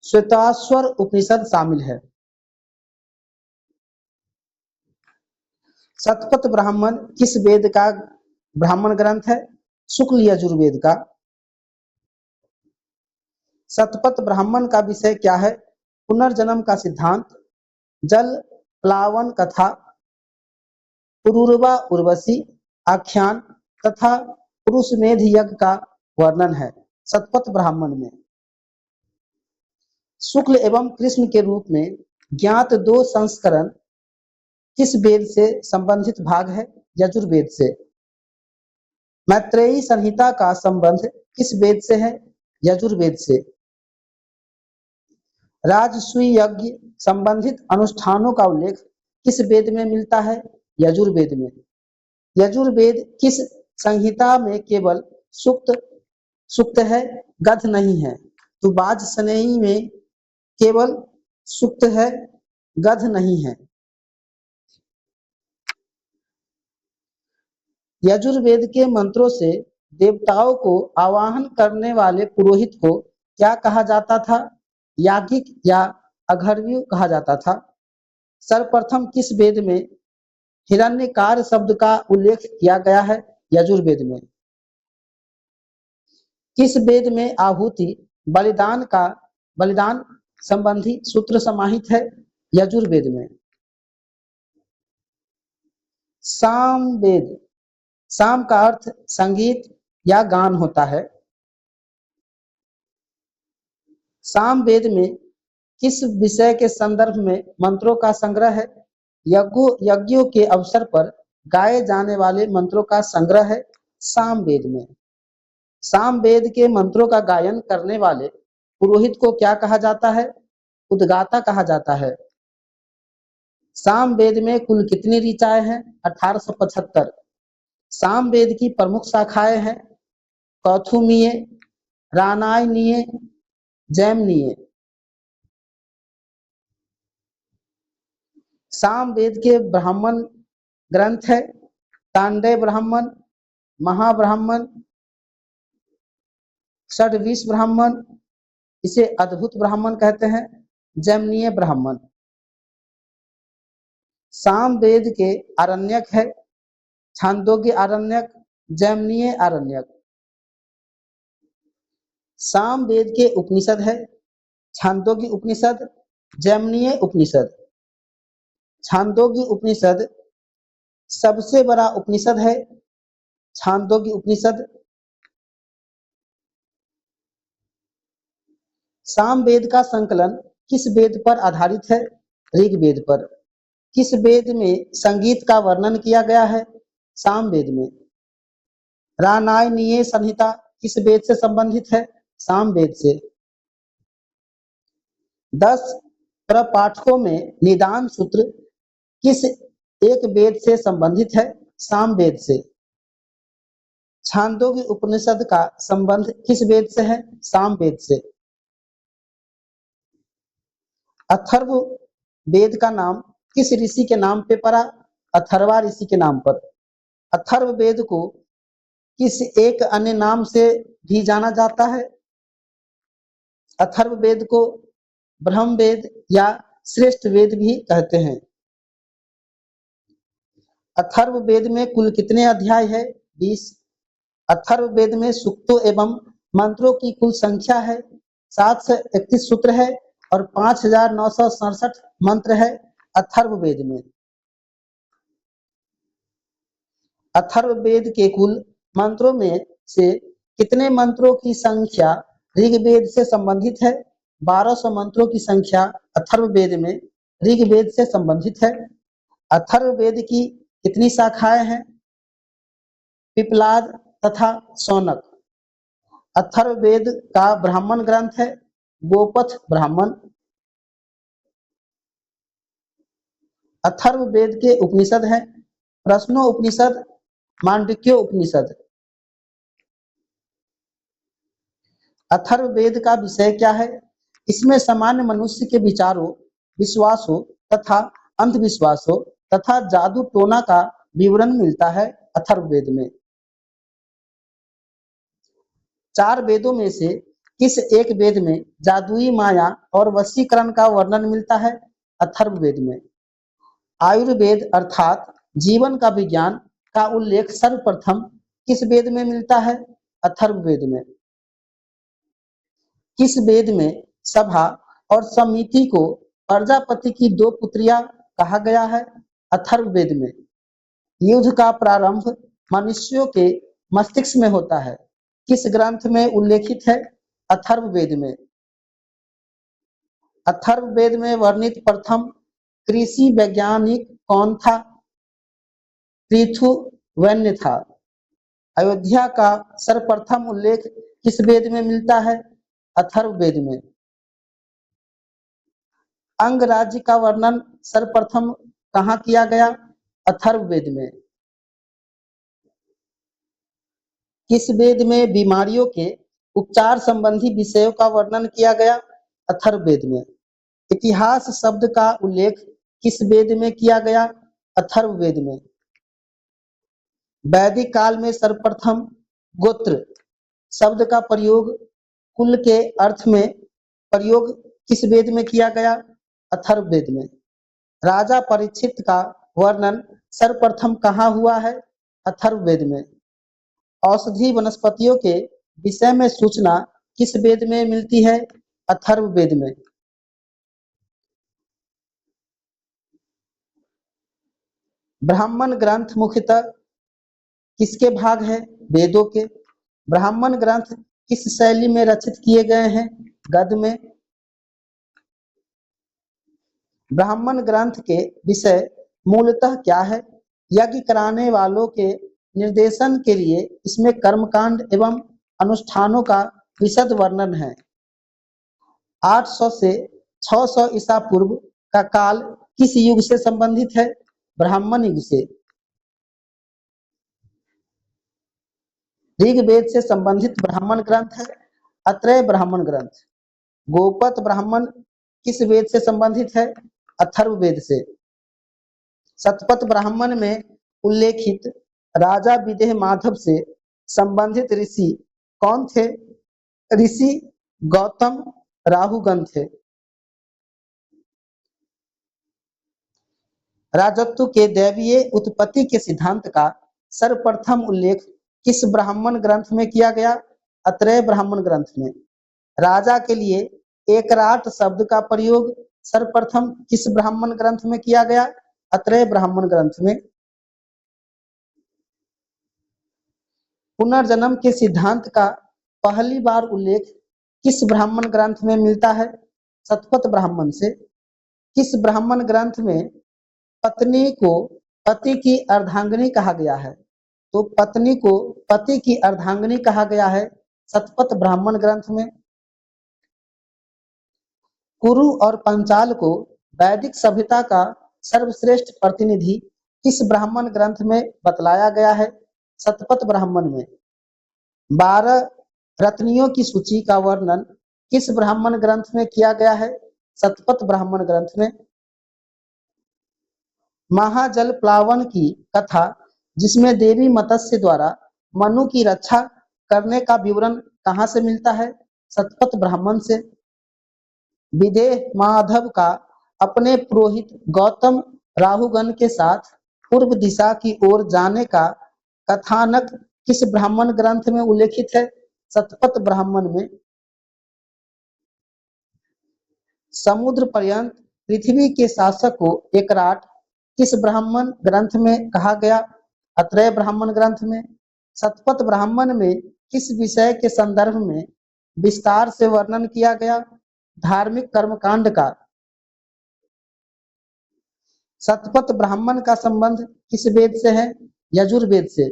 S1: श्वेताश्वर उपनिषद शामिल है। शतपथ ब्राह्मण किस वेद का ब्राह्मण ग्रंथ है? शुक्ल यजुर्वेद का। शतपथ ब्राह्मण का विषय क्या है? पुनर्जन्म का सिद्धांत, जल प्लावन कथा, पुरूरवा उर्वशी आख्यान तथा पुरुषमेध यज्ञ का वर्णन है शतपथ ब्राह्मण में। शुक्ल एवं कृष्ण के रूप में ज्ञात दो संस्करण किस वेद से संबंधित भाग है? यजुर्वेद से। मैत्रेयी संहिता का संबंध किस वेद से है? यजुर्वेद से। राजसूय यज्ञ संबंधित अनुष्ठानों का उल्लेख किस वेद में मिलता है? यजुर्वेद में। यजुर्वेद किस संहिता में केवल सूक्त सूक्त है, गद्य नहीं है? तो वाजसनेयी में केवल सूक्त है, गद्य नहीं है। यजुर्वेद के मंत्रों से देवताओं को आवाहन करने वाले पुरोहित को क्या कहा जाता था? याज्ञिक या अघर्व्यु कहा जाता था। सर्वप्रथम किस वेद में हिरण्यकार शब्द का उल्लेख किया गया है? यजुर्वेद में। किस वेद में आहुति बलिदान संबंधी सूत्र समाहित है? यजुर्वेद में। सामवेद, साम का अर्थ संगीत या गान होता है। सामवेद में किस विषय के संदर्भ में मंत्रों का संग्रह है? यज्ञों के अवसर पर गाए जाने वाले मंत्रों का संग्रह है सामवेद में। सामवेद के मंत्रों का गायन करने वाले पुरोहित को क्या कहा जाता है? उद्गाता कहा जाता है। सामवेद में कुल कितनी ऋचाएं हैं? 1875। सामवेद की प्रमुख शाखाएं हैं कौथुमीय, रानायनीय, जैमिनीय। सामवेद के ब्राह्मण ग्रंथ है तांडव ब्राह्मण, महाब्राह्मण, षड्विश ब्राह्मण, इसे अद्भुत ब्राह्मण कहते हैं, जैमिनीय ब्राह्मण। सामवेद के आरण्यक है छांदोग्य आरण्यक, जैमिनीय आरण्यक। सामवेद के उपनिषद है छांदोग्य उपनिषद, जैमिनीय उपनिषद। छांदोग्य उपनिषद सबसे बड़ा उपनिषद है छांदोग्य उपनिषद। सामवेद का संकलन किस वेद पर आधारित है? ऋग्वेद पर। किस वेद में संगीत का वर्णन किया गया है? सामवेद में। रानायनीय संहिता किस वेद से संबंधित है? सामवेद से। 10 प्रपाठकों में निदान सूत्र किस एक वेद से संबंधित है? सामवेद से। छांदोग्य उपनिषद का संबंध किस वेद से है? सामवेद से। अथर्व वेद का नाम किस ऋषि के नाम पे पड़ा? अथर्वा ऋषि के नाम पर। अथर्व वेद को किस एक अन्य नाम से भी जाना जाता है? अथर्व वेद को ब्रह्म वेद या श्रेष्ठ वेद भी कहते हैं। अथर्व वेद में कुल कितने अध्याय है? 20। अथर्व वेद में सूक्तों एवं मंत्रों की कुल संख्या है 731 सूत्र है और 5967 मंत्र है अथर्व वेद में। अथर्व वेद के कुल मंत्रों में से कितने मंत्रों की संख्या ऋग्वेद से संबंधित है? 1200 मंत्रों की संख्या अथर्व वेद में ऋग्वेद से संबंधित है। अथर्व वेद की कितनी शाखाएं हैं? पिपलाद तथा शौनक। अथर्व वेद का ब्राह्मण ग्रंथ है गोपथ ब्राह्मण। अथर्व वेद के उपनिषद हैं प्रश्नो उपनिषद, मांडुक्य उपनिषद। अथर्व वेद का विषय क्या है? इसमें सामान्य मनुष्य के विचारों, विश्वासों तथा अंधविश्वासों तथा जादू टोना का विवरण मिलता है अथर्व वेद में। 4 वेदों में से किस एक वेद में जादुई माया और वशीकरण का वर्णन मिलता है? अथर्व वेद में। आयुर्वेद अर्थात जीवन का विज्ञान का उल्लेख सर्वप्रथम किस वेद में मिलता है? अथर्व वेद में। किस वेद में सभा और समिति को प्रजापति की 2 पुत्रियां कहा गया है? अथर्व वेद में। युद्ध का प्रारंभ मनुष्यों के मस्तिष्क में होता है किस ग्रंथ में उल्लेखित है? अथर्व वेद में। अथर्व वेद में वर्णित प्रथम कृषि वैज्ञानिक कौन था? पृथुवैन्य था। अयोध्या का सर्वप्रथम उल्लेख किस वेद में मिलता है? अथर्व वेद में। अंग राज्य का वर्णन सर्वप्रथम कहाँ किया गया? अथर्ववेद में। किस वेद में बीमारियों के उपचार संबंधी विषयों का वर्णन किया गया? अथर्ववेद में। इतिहास शब्द का उल्लेख किस वेद में किया गया? अथर्ववेद में। वैदिक काल में सर्वप्रथम गोत्र शब्द का प्रयोग कुल के अर्थ में प्रयोग किस वेद में किया गया? अथर्ववेद में। राजा परीक्षित का वर्णन सर्वप्रथम कहाँ हुआ है? अथर्ववेद में। औषधि वनस्पतियों के विषय में सूचना किस वेद में मिलती है? अथर्ववेद में। ब्राह्मण ग्रंथ मुख्यतः किसके भाग है? वेदों के। ब्राह्मण ग्रंथ किस शैली में रचित किए गए हैं? गद्य में। ब्राह्मण ग्रंथ के विषय मूलतः क्या है? यज्ञ कराने वालों के निर्देशन के लिए इसमें कर्मकांड एवं अनुष्ठानों का विशद वर्णन है। 800 से 600 ईसा पूर्व का काल किस युग से संबंधित है? ब्राह्मण युग से। ऋग्वेद से संबंधित ब्राह्मण ग्रंथ है अत्रय ब्राह्मण ग्रंथ। गोपत ब्राह्मण किस वेद से संबंधित है? अथर्ववेद से। शतपथ ब्राह्मण में उल्लेखित राजा विदेह माधव से संबंधित ऋषि कौन थे? ऋषि गौतम राहुगण थे। राजत्व के दैवीय उत्पत्ति के सिद्धांत का सर्वप्रथम उल्लेख किस ब्राह्मण ग्रंथ में किया गया? अत्रय ब्राह्मण ग्रंथ में। राजा के लिए एकराट शब्द का प्रयोग सर्वप्रथम किस ब्राह्मण ग्रंथ में किया गया? अत्रय ब्राह्मण ग्रंथ में। पुनर्जन्म के सिद्धांत का पहली बार उल्लेख किस ब्राह्मण ग्रंथ में मिलता है? शतपथ ब्राह्मण से। किस ब्राह्मण ग्रंथ में पत्नी को पति की अर्धांगिनी कहा गया है? तो पत्नी को पति की अर्धांगिनी कहा गया है शतपथ ब्राह्मण ग्रंथ में। कुरु और पंचाल को वैदिक सभ्यता का सर्वश्रेष्ठ प्रतिनिधि किस ब्राह्मण ग्रंथ में बतलाया गया है? शतपथ ब्राह्मण में। 12 रत्नियों की सूची का वर्णन किस ब्राह्मण ग्रंथ में किया गया है? शतपथ ब्राह्मण ग्रंथ में। महाजल प्लावन की कथा जिसमें देवी मत्स्य द्वारा मनु की रक्षा करने का विवरण कहाँ से मिलता है? शतपथ ब्राह्मण से। विदेह माधव का अपने पुरोहित गौतम राहुगण के साथ पूर्व दिशा की ओर जाने का कथानक किस ब्राह्मण ग्रंथ में उल्लेखित है? शतपथ ब्राह्मण में। समुद्र पर्यंत पृथ्वी के शासक को एकराट किस ब्राह्मण ग्रंथ में कहा गया? अत्रय ब्राह्मण ग्रंथ में। शतपथ ब्राह्मण में किस विषय के संदर्भ में विस्तार से वर्णन किया गया? धार्मिक कर्मकांड का। शतपथ ब्राह्मण का संबंध किस वेद से है? यजुर्वेद से।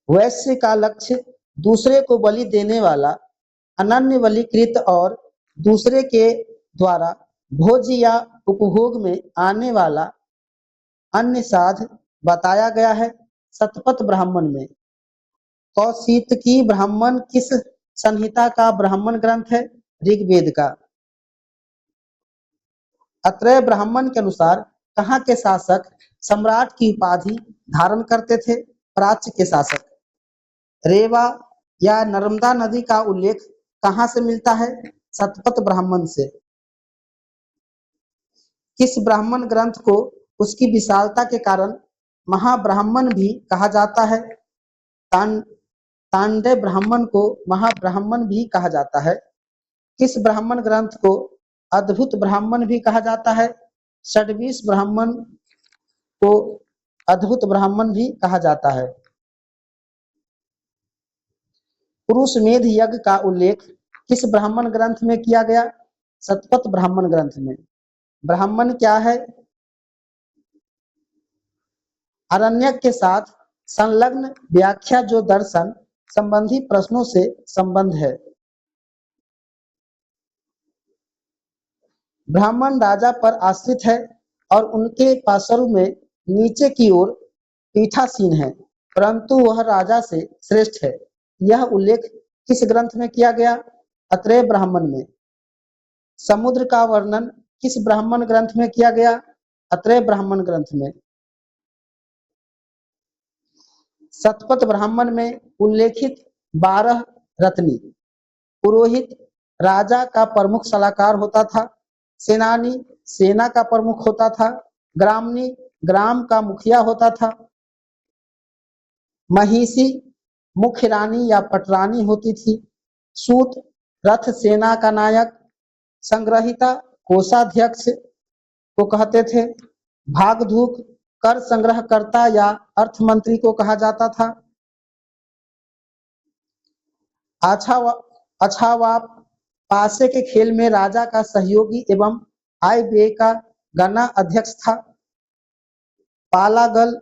S1: वैश्य का लक्ष्य दूसरे को बलि देने वाला, अनन्य बलिकृत और दूसरे के द्वारा भोज्य या उपभोग में आने वाला अन्य साध बताया गया है शतपथ ब्राह्मण में। कौशितकी ब्राह्मण किस संहिता का ब्राह्मण ग्रंथ है? ऋग्वेद का। अत्रय ब्राह्मण के अनुसार कहाँ के शासक सम्राट की उपाधि धारण करते थे? प्राच्य के शासक। रेवा या नर्मदा नदी का उल्लेख कहाँ से मिलता है? शतपथ ब्राह्मण से। किस ब्राह्मण ग्रंथ को उसकी विशालता के कारण महाब्राह्मण भी कहा जाता है? तांडव ब्राह्मण को महाब्राह्मण भी कहा जाता है। किस ब्राह्मण ग्रंथ को अद्भुत ब्राह्मण भी कहा जाता है? षड्विश ब्राह्मण को अद्भुत ब्राह्मण भी कहा जाता है। पुरुषमेध यज्ञ का उल्लेख किस ब्राह्मण ग्रंथ में किया गया? शतपथ ब्राह्मण ग्रंथ में। ब्राह्मण क्या है? आरण्यक के साथ संलग्न व्याख्या जो दर्शन संबंधी प्रश्नों से संबंध है। ब्राह्मण राजा पर आश्रित है और उनके पार्श्व में नीचे की ओर पीठासीन है, परंतु वह राजा से श्रेष्ठ है। यह उल्लेख किस ग्रंथ में किया गया? अत्रेय ब्राह्मण में। समुद्र का वर्णन किस ब्राह्मण ग्रंथ में किया गया? अत्रेय ब्राह्मण ग्रंथ में। शतपथ ब्राह्मण में उल्लेखित 12 रत्नी। पुरोहित राजा का प्रमुख सलाहकार होता था। सेनानी सेना का प्रमुख होता था। ग्रामनी ग्राम का मुखिया होता था। महिषी मुख्य रानी या पटरानी होती थी। सूत रथ सेना का नायक। संग्रहिता कोषाध्यक्ष को कहते थे। भागधूक कर संग्रहकर्ता या अर्थ मंत्री को कहा जाता था। अछावाप पासे के खेल में राजा का सहयोगी एवं आय व्यय का गणना अध्यक्ष था। पालागल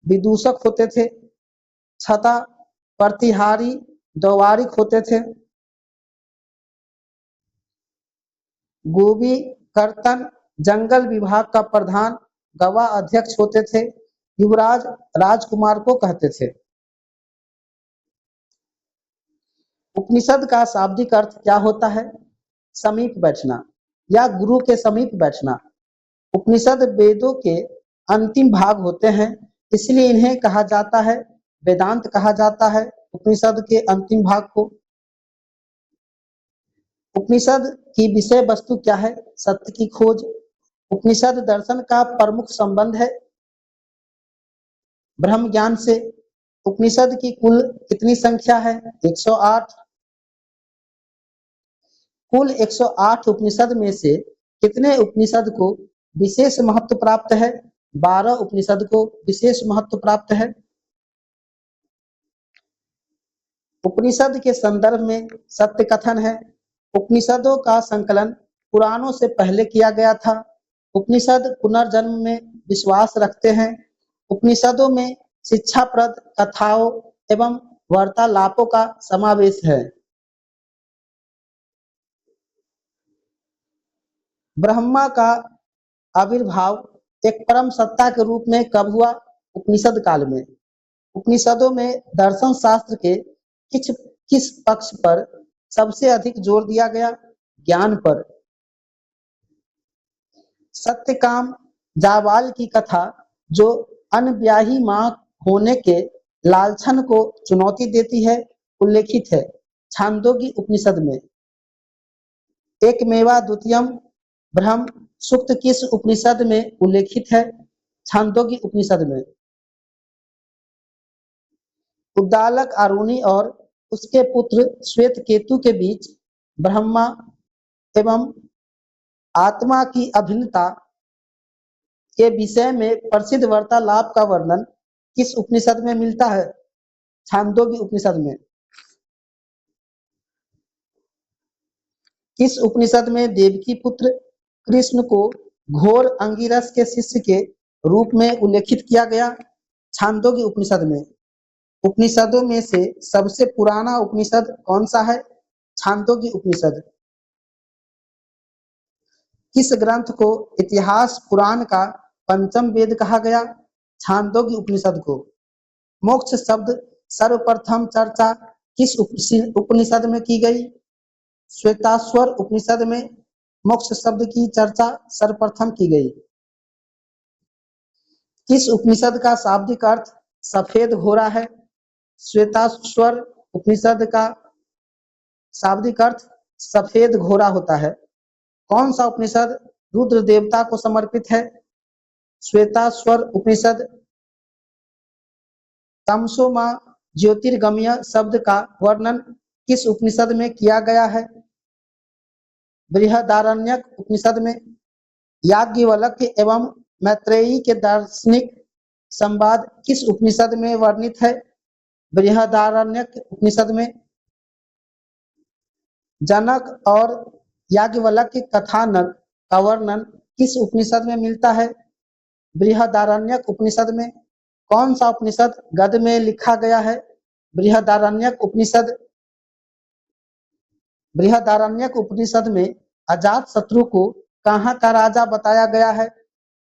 S1: विदूषक होते थे। छता प्रतिहारी द्वारिक होते थे। गोबी कर्तन जंगल विभाग का प्रधान गवाह अध्यक्ष होते थे। युवराज राजकुमार को कहते थे। उपनिषद का शाब्दिक अर्थ क्या होता है? समीप बैठना या गुरु के समीप बैठना। उपनिषद वेदों के अंतिम भाग होते हैं, इसलिए इन्हें कहा जाता है वेदांत कहा जाता है उपनिषद के अंतिम भाग को। उपनिषद की विषय वस्तु क्या है? सत्य की खोज। उपनिषद दर्शन का प्रमुख संबंध है ब्रह्म ज्ञान से। उपनिषद की कुल कितनी संख्या है? 108। कुल 108 उपनिषद में से कितने उपनिषद को विशेष महत्व प्राप्त है? 12 उपनिषद को विशेष महत्व प्राप्त है। उपनिषद के संदर्भ में सत्य कथन है। उपनिषदों का संकलन पुराणों से पहले किया गया था। उपनिषद पुनर्जन्म में विश्वास रखते हैं। उपनिषदों में शिक्षाप्रद कथाओं एवं वार्तालापों का समावेश है। ब्रह्मा का आविर्भाव एक परम सत्ता के रूप में कब हुआ? उपनिषद काल में। उपनिषदों में दर्शन शास्त्र के किस पक्ष पर सबसे अधिक जोर दिया गया? ज्ञान पर। सत्यकाम जाबाल की कथा जो अनब्याही मां होने के लालछन को चुनौती देती है उल्लेखित है छांदोग्य उपनिषद में। एक मेवा द्वितीयम ब्रह्म सूक्त किस उपनिषद में उल्लेखित है? छांदोग्य उपनिषद में। उद्दालक आरुणि और उसके पुत्र श्वेत केतु के बीच ब्रह्मा एवं आत्मा की अभिन्नता के विषय में प्रसिद्ध वार्तालाप का वर्णन किस उपनिषद में मिलता है? छांदोग्य उपनिषद में। किस उपनिषद में देवकी पुत्र कृष्ण को घोर अंगिरस के शिष्य के रूप में उल्लेखित किया गया? छांदोग्य उपनिषद में। उपनिषदों में से सबसे पुराना उपनिषद कौन सा है? छांदोग्य उपनिषद। किस ग्रंथ को इतिहास पुराण का पंचम वेद कहा गया? छांदोग्य उपनिषद को। मोक्ष शब्द सर्वप्रथम चर्चा किस उपनिषद में की गई? श्वेताश्वर उपनिषद में मोक्ष शब्द की चर्चा सर्वप्रथम की गई। किस उपनिषद का शाब्दिक अर्थ सफेद घोड़ा है? श्वेताश्वर उपनिषद का शाब्दिक अर्थ सफेद घोड़ा होता है। कौन सा उपनिषद रुद्र देवता को समर्पित है? श्वेताश्वर उपनिषद। तमसो मां ज्योतिर्गमय शब्द का वर्णन किस उपनिषद में किया गया है? बृहदारण्यक उपनिषद में। याज्ञवल्क्य एवं मैत्रेयी के दार्शनिक संवाद किस उपनिषद में वर्णित है? बृहदारण्यक उपनिषद में। जनक और याज्ञवल्क्य कथानक का वर्णन किस उपनिषद में मिलता है? बृहदारण्यक उपनिषद में। कौन सा उपनिषद गद्य में लिखा गया है? बृहदारण्यक उपनिषद। बृहदारण्यक उपनिषद में अजातशत्रु को कहाँ का राजा बताया गया है?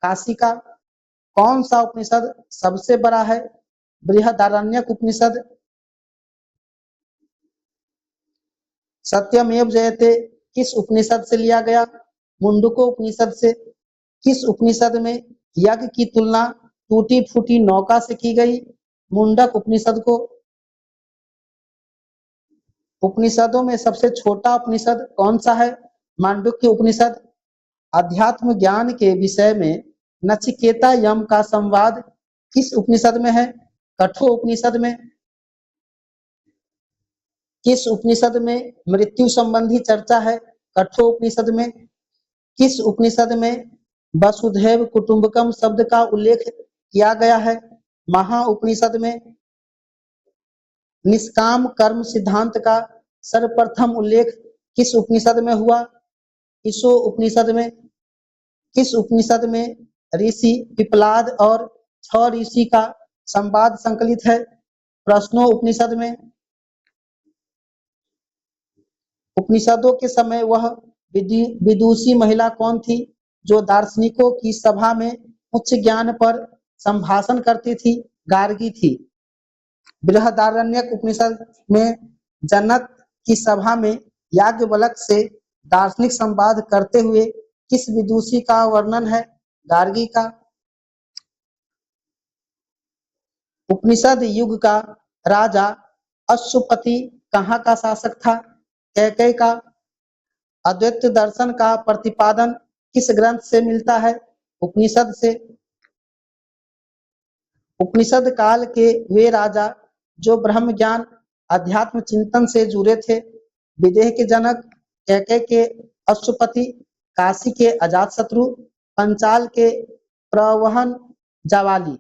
S1: काशी का। कौन सा उपनिषद सबसे बड़ा है? बृहदारण्यक उपनिषद। सत्यमेव जयते किस उपनिषद से लिया गया? मुंडको उपनिषद से। किस उपनिषद में यज्ञ की तुलना टूटी फूटी नौका से की गई? मुंडक उपनिषद को। उपनिषदों में सबसे छोटा उपनिषद कौन सा है? मांडुक्य उपनिषद। अध्यात्म ज्ञान के विषय में नचिकेता यम का संवाद किस उपनिषद में है? कठोर उपनिषद में। किस उपनिषद में मृत्यु संबंधी चर्चा है? कठोर उपनिषद में। किस उपनिषद में वसुधैव कुटुंबकम शब्द का उल्लेख किया गया है? महा उपनिषद में। निष्काम कर्म सिद्धांत का सर्वप्रथम उल्लेख किस उपनिषद में हुआ? ईशो उपनिषद में। किस उपनिषद में ऋषि पिपलाद और 6 ऋषि का संवाद संकलित है? प्रश्नों उपनिषद में। उपनिषदों के समय वह विदुषी महिला कौन थी जो दार्शनिकों की सभा में उच्च ज्ञान पर संभाषण करती थी? गार्गी थी। बृहदारण्यक उपनिषद में जनक की सभा में याज्ञवल्क्य से दार्शनिक संवाद करते हुए किस विदुषी का वर्णन है? गार्गी का। उपनिषद युग का राजा अश्वपति कहाँ का शासक था? कैकेय का। अद्वैत दर्शन का प्रतिपादन किस ग्रंथ से मिलता है? उपनिषद से। उपनिषद काल के वे राजा जो ब्रह्म ज्ञान अध्यात्म चिंतन से जुड़े थे। विदेह के जनक, कैकेय के अश्वपति, काशी के अजातशत्रु, पंचाल के प्रवहन जावाली।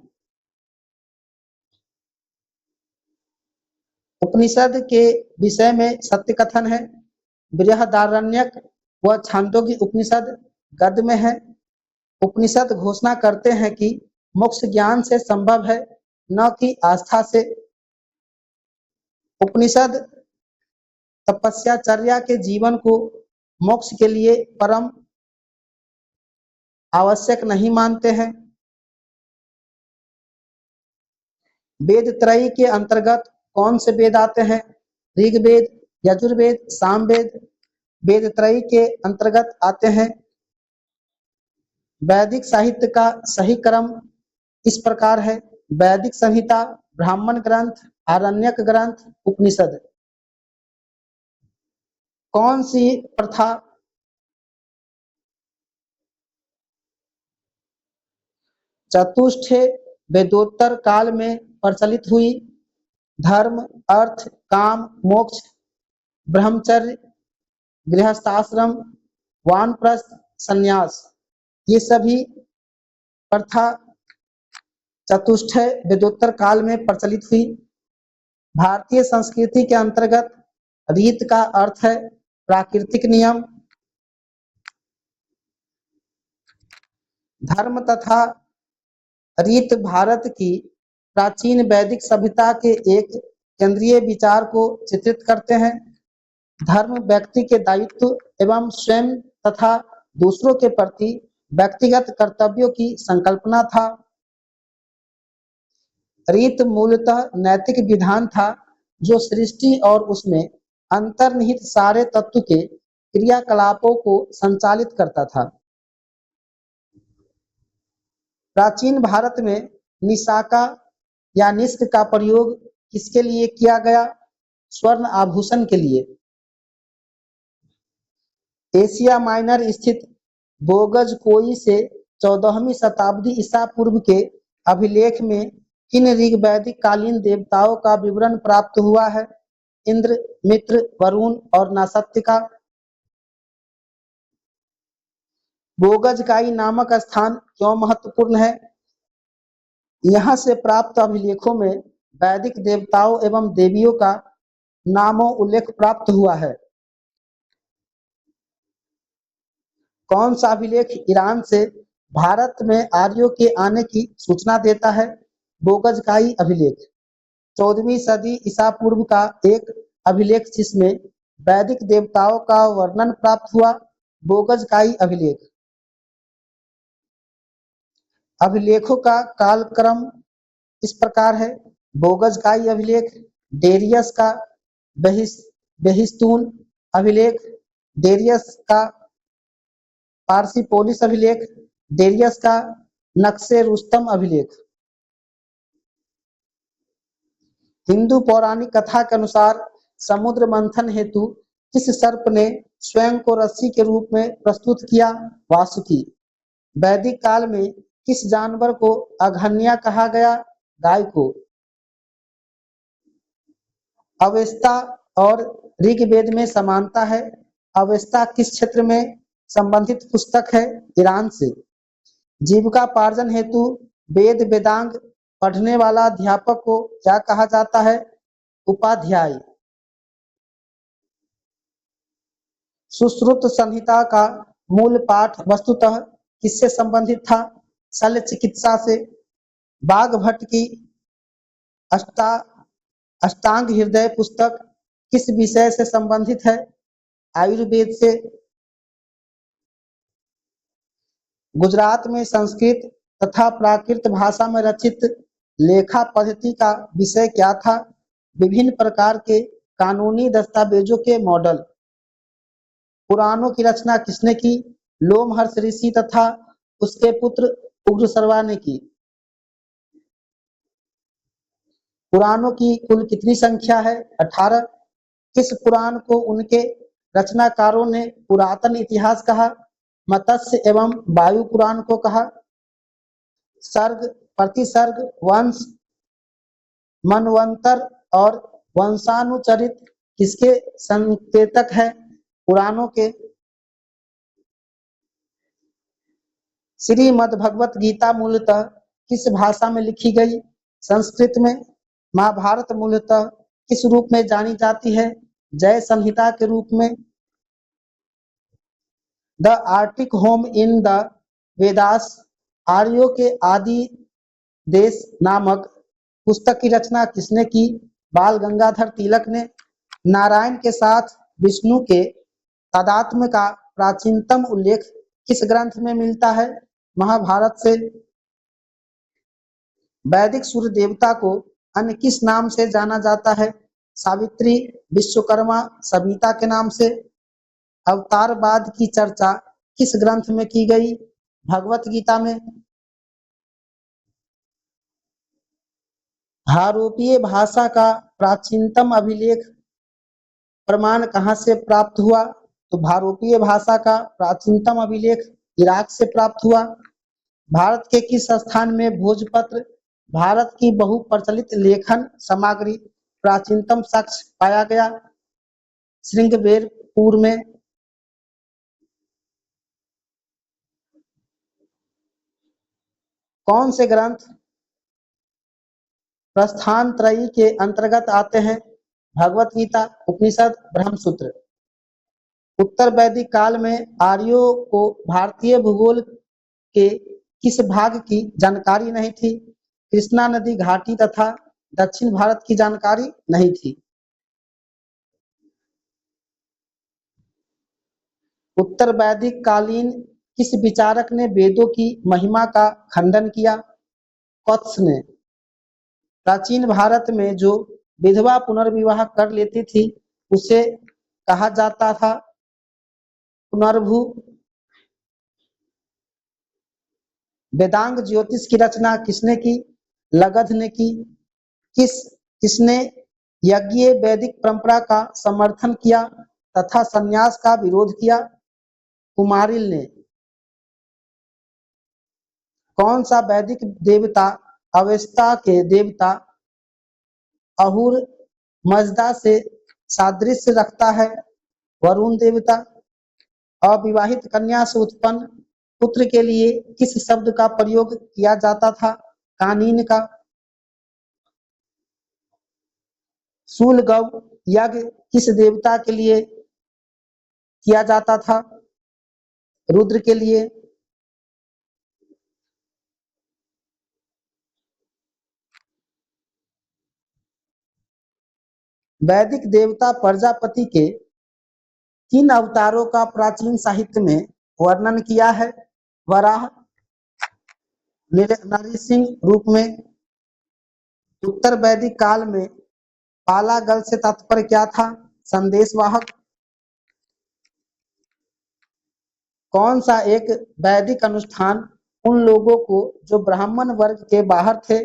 S1: उपनिषद के विषय में सत्य कथन है। बृहदारण्यक व छांदोग्य उपनिषद गद्य में है। उपनिषद घोषणा करते हैं कि मोक्ष ज्ञान से संभव है, न कि आस्था से। उपनिषद तपस्याचर्या के जीवन को मोक्ष के लिए परम आवश्यक नहीं मानते हैं। वेद त्रयी के अंतर्गत कौन से वेद आते हैं? ऋग्वेद, यजुर्वेद, सामवेद। वेद त्रयी के अंतर्गत आते हैं। वैदिक साहित्य का सही क्रम इस प्रकार है: वैदिक संहिता, ब्राह्मण ग्रंथ, आरण्यक ग्रंथ, उपनिषद। कौन सी प्रथा चतुष्टय वेदोत्तर काल में प्रचलित हुई? धर्म, अर्थ, काम, मोक्ष, ब्रह्मचर्य, गृहस्थाश्रम, वानप्रस्थ, संन्यास। ये सभी प्रथा चतुष्टय वेदोत्तर काल में प्रचलित हुई। भारतीय संस्कृति के अंतर्गत रीत का अर्थ है प्राकृतिक नियम। धर्म तथा रीत भारत की प्राचीन वैदिक सभ्यता के एक केंद्रीय विचार को चित्रित करते हैं। धर्म व्यक्ति के दायित्व एवं स्वयं तथा दूसरों के प्रति व्यक्तिगत कर्तव्यों की संकल्पना था। रीत मूलतः नैतिक विधान था जो सृष्टि और उसमें अंतर्निहित सारे तत्व के क्रियाकलापों को संचालित करता था। प्राचीन भारत में निशाका या निष्क का प्रयोग किसके लिए किया गया? स्वर्ण आभूषण के लिए। एशिया माइनर स्थित बोगज कोई से 14वीं शताब्दी ईसा पूर्व के अभिलेख में किन ऋग्वैदिक कालीन देवताओं का विवरण प्राप्त हुआ है? इंद्र, मित्र, वरुण और नासत्य का। बोगजकाई नामक स्थान क्यों महत्वपूर्ण है? यहाँ से प्राप्त अभिलेखों में वैदिक देवताओं एवं देवियों का नामों उल्लेख प्राप्त हुआ है। कौन सा अभिलेख ईरान से भारत में आर्यों के आने की सूचना देता है? बोगजकाई अभिलेख। 14वीं सदी ईसा पूर्व का एक अभिलेख जिसमें वैदिक देवताओं का वर्णन प्राप्त हुआ, बोगजकाई अभिलेख। अभिलेखों का कालक्रम इस प्रकार है: बोगजगाई अभिलेख, डेरियस का बेहिस्तून अभिलेख, डेरियस का पार्सिपोलिस अभिलेख, डेरियस का नक्शे रुस्तम अभिलेख। हिंदू पौराणिक कथा के अनुसार समुद्र मंथन हेतु किस सर्प ने स्वयं को रस्सी के रूप में प्रस्तुत किया? वासुकी। वैदिक काल में किस जानवर को अघन्या कहा गया? गाय को। अवेस्ता और ऋग्वेद में समानता है। अवेस्ता किस क्षेत्र में संबंधित पुस्तक है? ईरान से। जीविकापार्जन हेतु वेद वेदांग पढ़ने वाला अध्यापक को क्या कहा जाता है? उपाध्याय। सुश्रुत संहिता का मूल पाठ वस्तुतः किससे संबंधित था? शल्य चिकित्सा से। बाघभट्ट की अष्टा अष्टांग हृदय पुस्तक किस विषय से संबंधित है? आयुर्वेद से। गुजरात में संस्कृत तथा प्राकृत भाषा में रचित लेखा पद्धति का विषय क्या था? विभिन्न प्रकार के कानूनी दस्तावेजों के मॉडल। पुराणों की रचना किसने की? लोमहर्ष ऋषि तथा उसके पुत्र उग्रश्रवा ने की। पुराणों की कुल कितनी संख्या है? 18। किस पुराण को उनके रचनाकारों ने पुरातन इतिहास कहा? मत्स्य एवं वायु पुराण को कहा। सर्ग, प्रतिसर्ग, वंश, मनवंतर और वंशानुचरित किसके संकेतक है? पुराणों के। श्रीमद्भगवत गीता मूलतः किस भाषा में लिखी गई? संस्कृत में। महाभारत मूलतः किस रूप में जानी जाती है? जय संहिता के रूप में। The Arctic home in the Vedas, आर्यों के आदि देश नामक पुस्तक की रचना किसने की? बाल गंगाधर तिलक ने। नारायण के साथ विष्णु के तादात्म्य का प्राचीनतम उल्लेख किस ग्रंथ में मिलता है? महाभारत से। वैदिक सूर्य देवता को अन्य किस नाम से जाना जाता है? सावित्री, विश्वकर्मा, सविता के नाम से। अवतारवाद की चर्चा किस ग्रंथ में की गई? भगवत गीता में। हारोपीय भाषा का प्राचीनतम अभिलेख प्रमाण कहाँ से प्राप्त हुआ? तो भारोपीय भाषा का प्राचीनतम अभिलेख इराक से प्राप्त हुआ। भारत के किस स्थान में भोजपत्र, भारत की बहुप्रचलित लेखन सामग्री, प्राचीनतम साक्ष्य पाया गया? श्रृंगबेरपुर में। कौन से ग्रंथ प्रस्थान त्रयी के अंतर्गत आते हैं? भगवत गीता, उपनिषद, ब्रह्मसूत्र। उत्तर वैदिक काल में आर्यों को भारतीय भूगोल के किस भाग की जानकारी नहीं थी? कृष्णा नदी घाटी तथा दक्षिण भारत की जानकारी नहीं थी। उत्तर वैदिक कालीन किस विचारक ने वेदों की महिमा का खंडन किया? कत्स ने। प्राचीन भारत में जो विधवा पुनर्विवाह कर लेती थी उसे कहा जाता था पुनर्भू। वेदांग ज्योतिष की रचना किसने की? लगध ने की। किसने यज्ञ वैदिक परंपरा का समर्थन किया तथा संन्यास का विरोध किया? कुमारिल ने। कौन सा वैदिक देवता अवेस्ता के देवता अहुर मजदा से सादृश्य रखता है? वरुण देवता। अविवाहित कन्या से उत्पन्न पुत्र के लिए किस शब्द का प्रयोग किया जाता था? कानीन का। शूलगव यज्ञ किस देवता के लिए किया जाता था? रुद्र के लिए। वैदिक देवता प्रजापति के किन अवतारों का प्राचीन साहित्य में वर्णन किया है? वराह, नरिशिंग रूप में। उत्तर वैदिक काल में पालागल से तात्पर्य क्या था? संदेशवाहक। कौन सा एक वैदिक अनुष्ठान उन लोगों को जो ब्राह्मण वर्ग के बाहर थे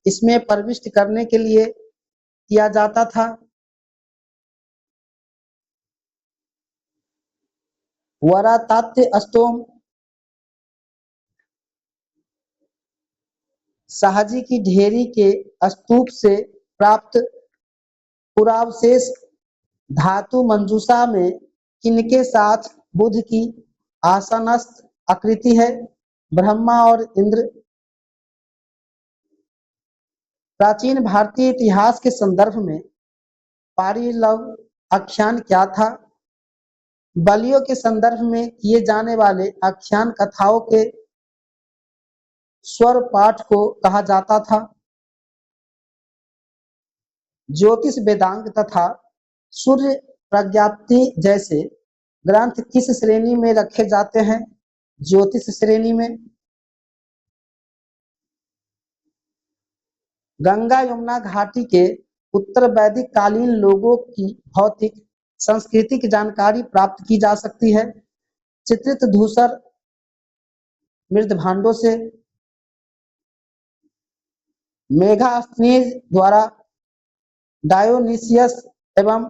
S1: इसमें प्रविष्ट करने के लिए किया जाता था? वरातात्य स्तोम। शाहजी की ढेरी के स्तूप से प्राप्त पुरावशेष धातु मंजूषा में किनके साथ बुध की आसनस्थ आकृति है? ब्रह्मा और इंद्र। प्राचीन भारतीय इतिहास के संदर्भ में पारिलव आख्यान क्या था? बलियों के संदर्भ में किए जाने वाले आख्यान कथाओं के स्वर पाठ को कहा जाता था। ज्योतिष वेदांग तथा सूर्य प्रज्ञाप्ति जैसे ग्रंथ किस श्रेणी में रखे जाते हैं? ज्योतिष श्रेणी में। गंगा यमुना घाटी के उत्तर वैदिक कालीन लोगों की भौतिक सांस्कृतिक जानकारी प्राप्त की जा सकती है। चित्रित धूसर मृदभांडों से। मेगास्थनीज द्वारा डायोनिसियस एवं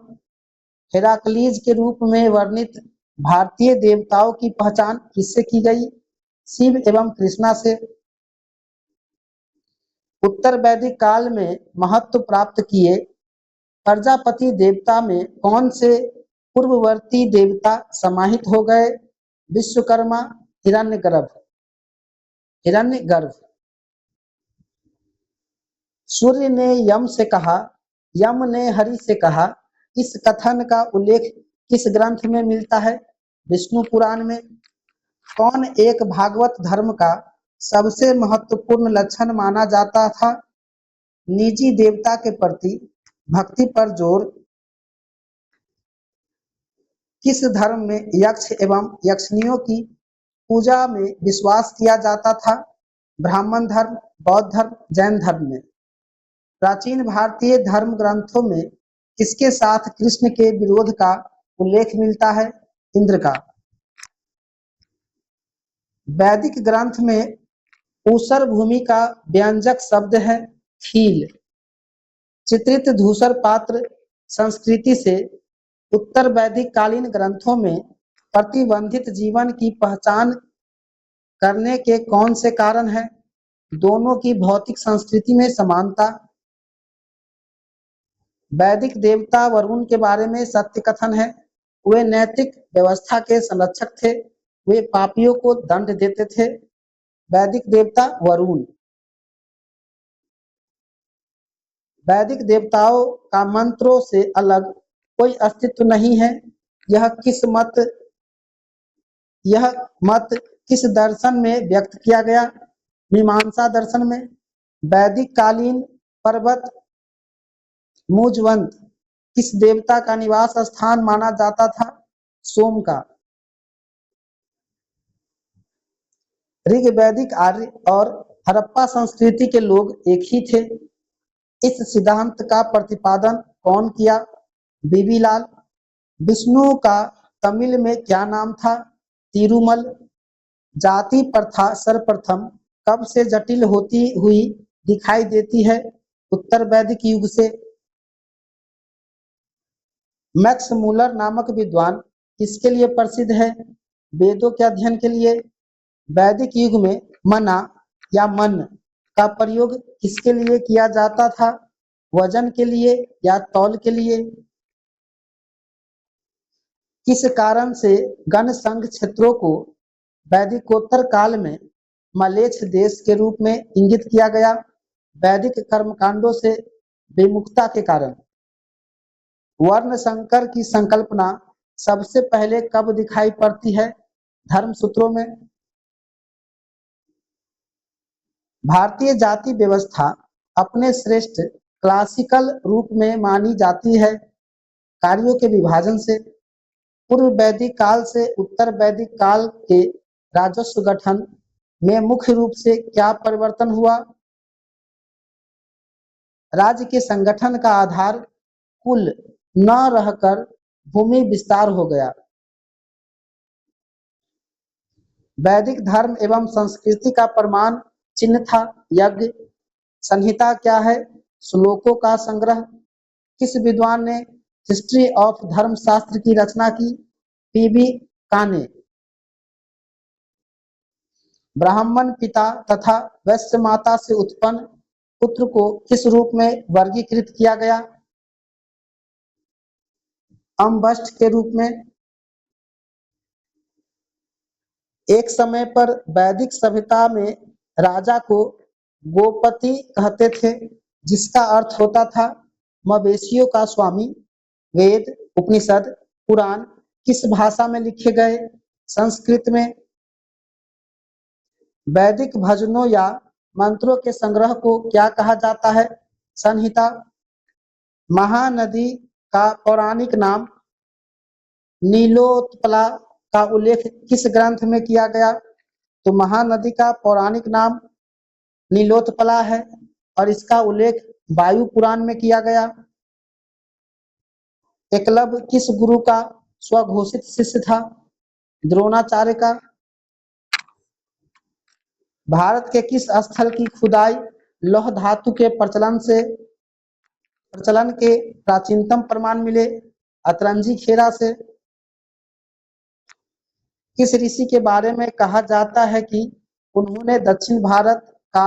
S1: हेराक्लीज के रूप में वर्णित भारतीय देवताओं की पहचान किससे की गई? शिव एवं कृष्णा से। उत्तर वैदिक काल में महत्व प्राप्त किए प्रजापति देवता में कौन से पूर्ववर्ती देवता समाहित हो गए? विश्वकर्मा, हिरण्यगर्भ। हिरण्यगर्भ। सूर्य ने यम से कहा, यम ने हरि से कहा, इस कथन का उल्लेख किस ग्रंथ में मिलता है? विष्णु पुराण में। कौन एक भागवत धर्म का सबसे महत्वपूर्ण लक्षण माना जाता था? निजी देवता के प्रति भक्ति पर जोर। किस धर्म में यक्ष एवं यक्षिणियों की पूजा में विश्वास किया जाता था? ब्राह्मण धर्म, बौद्ध धर्म, जैन धर्म में। प्राचीन भारतीय धर्म ग्रंथों में किसके साथ कृष्ण के विरोध का उल्लेख मिलता है? इंद्र का। वैदिक ग्रंथ में ऊसर भूमि का व्यंजक शब्द है खील। चित्रित धूसर पात्र संस्कृति से उत्तर वैदिक कालीन ग्रंथों में प्रतिबंधित जीवन की पहचान करने के कौन से कारण हैं? दोनों की भौतिक संस्कृति में समानता। वैदिक देवता वरुण के बारे में सत्य कथन है, वे नैतिक व्यवस्था के संरक्षक थे, वे पापियों को दंड देते थे। वैदिक देवता वरुण। वैदिक देवताओं का मंत्रों से अलग कोई अस्तित्व नहीं है। यह मत किस दर्शन में व्यक्त किया गया? मीमांसा दर्शन में। वैदिक कालीन पर्वत मुजवंत किस देवता का निवास स्थान माना जाता था? सोम का। ऋग वैदिक आर्य और हड़प्पा संस्कृति के लोग एक ही थे। इस सिद्धांत का प्रतिपादन कौन किया? बीबी लाल। विष्णु का तमिल में क्या नाम था? तिरुमल। जाति प्रथा सर्वप्रथम कब से जटिल होती हुई दिखाई देती है? उत्तर वैदिक युग से। मैक्स मूलर नामक विद्वान किसके लिए प्रसिद्ध है? वेदों के अध्ययन के लिए। वैदिक युग में मना या मन का प्रयोग किसके लिए किया जाता था? वजन के लिए या तौल के लिए? किस कारण से गण संघ क्षेत्रों को वैदिकोत्तर काल में मलेच्छ देश के रूप में इंगित किया गया? वैदिक कर्मकांडों से विमुखता के कारण। वर्ण संकर की संकल्पना सबसे पहले कब दिखाई पड़ती है? धर्म सूत्रों में। भारतीय जाति व्यवस्था अपने श्रेष्ठ क्लासिकल रूप में मानी जाती है कार्यों के विभाजन से। पूर्व वैदिक काल से उत्तर वैदिक काल के राजस्व गठन में मुख्य रूप से क्या परिवर्तन हुआ? राज्य के संगठन का आधार कुल न रहकर भूमि विस्तार हो गया। वैदिक धर्म एवं संस्कृति का प्रमाण चिन्ह था यज्ञ। संहिता क्या है? श्लोकों का संग्रह। किस विद्वान ने हिस्ट्री ऑफ धर्मशास्त्र की रचना की? पीबी काने। ब्राह्मण पिता तथा वैश्य माता से उत्पन्न पुत्र को किस रूप में वर्गीकृत किया गया? अम्बष्ठ के रूप में। एक समय पर वैदिक सभ्यता में राजा को गोपति कहते थे, जिसका अर्थ होता था मवेशियों का स्वामी। वेद, उपनिषद, पुराण किस भाषा में लिखे गए? संस्कृत में। वैदिक भजनों या मंत्रों के संग्रह को क्या कहा जाता है? संहिता। महानदी का पौराणिक नाम नीलोत्पला का उल्लेख किस ग्रंथ में किया गया? तो महानदी का पौराणिक नाम नीलोत्पला है और इसका उल्लेख वायु पुराण में किया गया। एकलव्य किस गुरु का स्वघोषित शिष्य था? द्रोणाचार्य का। भारत के किस स्थल की खुदाई लौह धातु के प्रचलन के प्राचीनतम प्रमाण मिले? अतरंजी खेरा से। किस ऋषि के बारे में कहा जाता है कि उन्होंने दक्षिण भारत का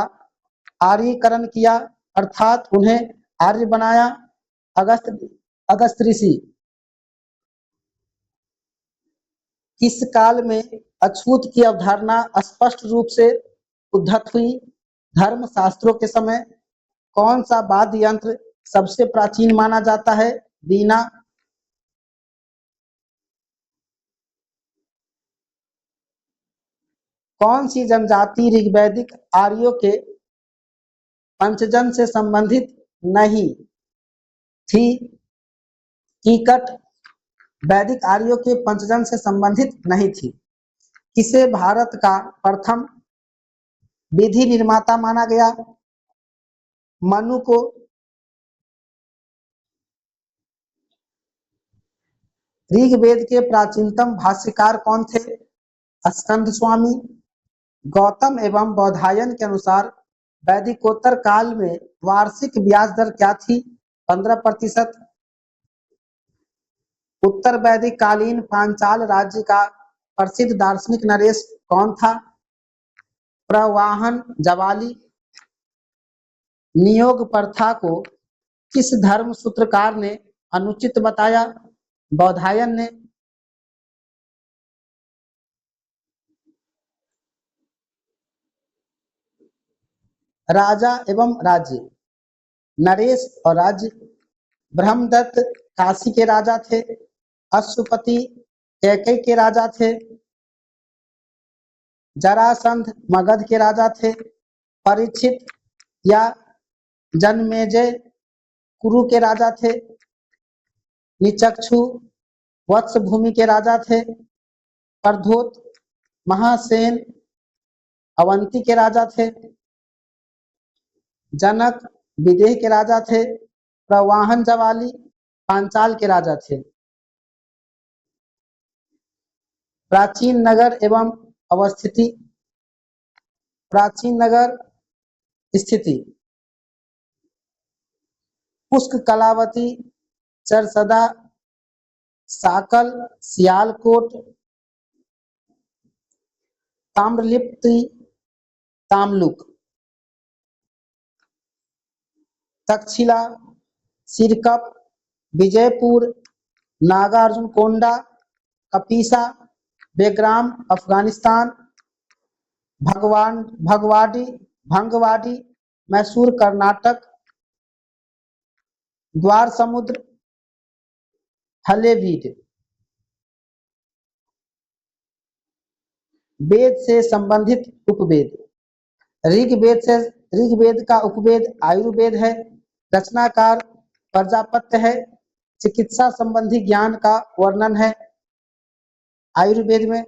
S1: आर्यीकरण किया, अर्थात उन्हें आर्य बनाया? अगस्त ऋषि। किस काल में अछूत की अवधारणा स्पष्ट रूप से उद्धत हुई? धर्मशास्त्रों के समय। कौन सा वाद्य यंत्र सबसे प्राचीन माना जाता है? वीणा। कौन सी जनजाति ऋग्वैदिक आर्यों के पंचजन से संबंधित नहीं थी? कीकट वैदिक आर्यों के पंचजन से संबंधित नहीं थी। किसे भारत का प्रथम विधि निर्माता माना गया? मनु को। ऋग्वेद के प्राचीनतम भाष्यकार कौन थे? स्कंद स्वामी। गौतम एवं बौधायन के अनुसार वैदिकोत्तर काल में वार्षिक ब्याज दर क्या थी? 15%। उत्तर वैदिक कालीन पांचाल राज्य का प्रसिद्ध दार्शनिक नरेश कौन था? प्रवाहन जवाली। नियोग प्रथा को किस धर्म सूत्रकार ने अनुचित बताया? बौधायन ने। राजा एवं राज्य। नरेश और राज्य। ब्रह्मदत्त काशी के राजा थे। अश्वपति कैकई के राजा थे। जरासंध मगध के राजा थे। परीक्षित या जन्मेजय कुरु के राजा थे। निचक्षु वत्स भूमि के राजा थे। प्रधोत महासेन अवंती के राजा थे। जनक विदेह के राजा थे। प्रवाहन जवाली पांचाल के राजा थे। प्राचीन नगर एवं अवस्थिति। प्राचीन नगर स्थिति। पुष्क कलावती चरसदा साकल सियालकोट ताम्रलिप्ति तामलुक। तक्षशिला सिरकप विजयपुर नागार्जुनकोंडा कपीसा बेग्राम अफगानिस्तान भंगवाड़ी मैसूर कर्नाटक द्वार समुद्र हलेबीड। वेद से संबंधित उपवेद। ऋग्वेद का उपवेद आयुर्वेद है। रचनाकार प्रजापत्य है। चिकित्सा संबंधी ज्ञान का वर्णन है आयुर्वेद में।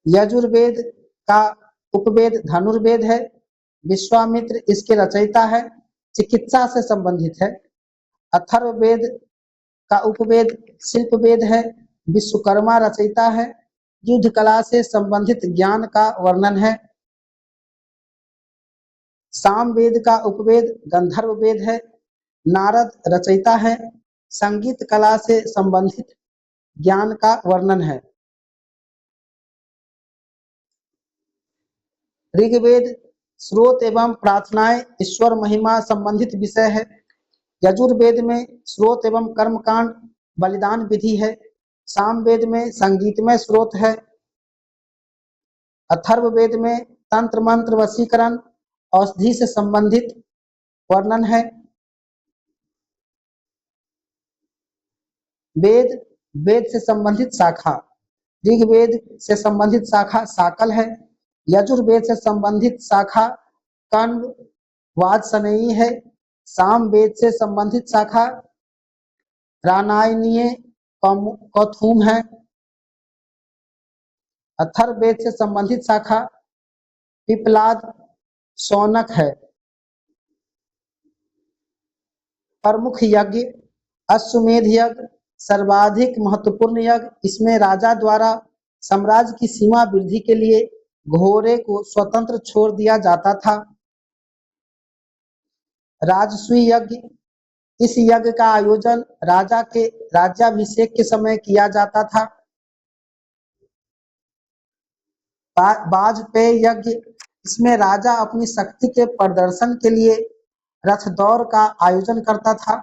S1: यजुर्वेद का उपवेद धनुर्वेद है। विश्वामित्र इसके रचयिता है, चिकित्सा से संबंधित है। अथर्ववेद का उपवेद शिल्पवेद है, विश्वकर्मा रचयिता है। युद्ध कला से संबंधित ज्ञान का वर्णन है। सामवेद का उपवेद गंधर्व वेद है, नारद रचयिता है। संगीत कला से संबंधित ज्ञान का वर्णन है। ऋग्वेद स्रोत एवं प्रार्थनाएं ईश्वर महिमा संबंधित विषय है। यजुर्वेद में स्रोत एवं कर्मकांड बलिदान विधि है। सामवेद में संगीतमय स्रोत है। अथर्ववेद में तंत्र मंत्र वशीकरण औषधि से संबंधित वर्णन है। वेद वेद से संबंधित शाखा ऋग्वेद से संबंधित शाखा साकल है। यजुर्वेद से संबंधित शाखा कण्व वाजसनेयी है। सामवेद से संबंधित शाखा रानायनीय कौथुम है। अथर्ववेद से संबंधित शाखा पिप्पलाद शौनक है। प्रमुख यज्ञ अश्वमेध यज्ञ सर्वाधिक महत्वपूर्ण यज्ञ। इसमें राजा द्वारा साम्राज्य की सीमा वृद्धि के लिए घोड़े को स्वतंत्र छोड़ दिया जाता था। राजसूय यज्ञ इस यज्ञ का आयोजन राजा के राज्याभिषेक के समय किया जाता था। वाजपेय यज्ञ इसमें राजा अपनी शक्ति के प्रदर्शन के लिए रथ दौड़ का आयोजन करता था।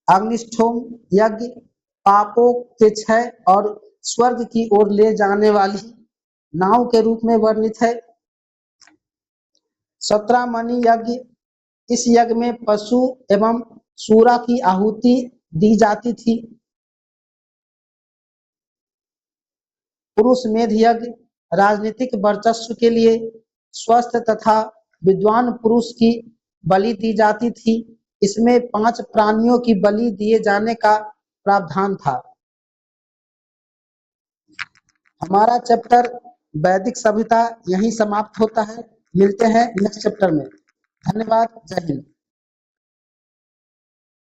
S1: अग्निष्ठोम यज्ञ पापों के क्षय और स्वर्ग की ओर ले जाने वाली नाव के रूप में वर्णित है। 17 यज्ञ इस यज्ञ में पशु एवं सूरा की आहुति दी जाती थी। पुरुष मेध यज्ञ राजनीतिक वर्चस्व के लिए स्वस्थ तथा विद्वान पुरुष की बलि दी जाती थी। इसमें 5 प्राणियों की बलि दिए जाने का प्रावधान था। हमारा चैप्टर वैदिक सभ्यता यहीं समाप्त होता है। मिलते हैं नेक्स्ट चैप्टर में। धन्यवाद। जय हिंद।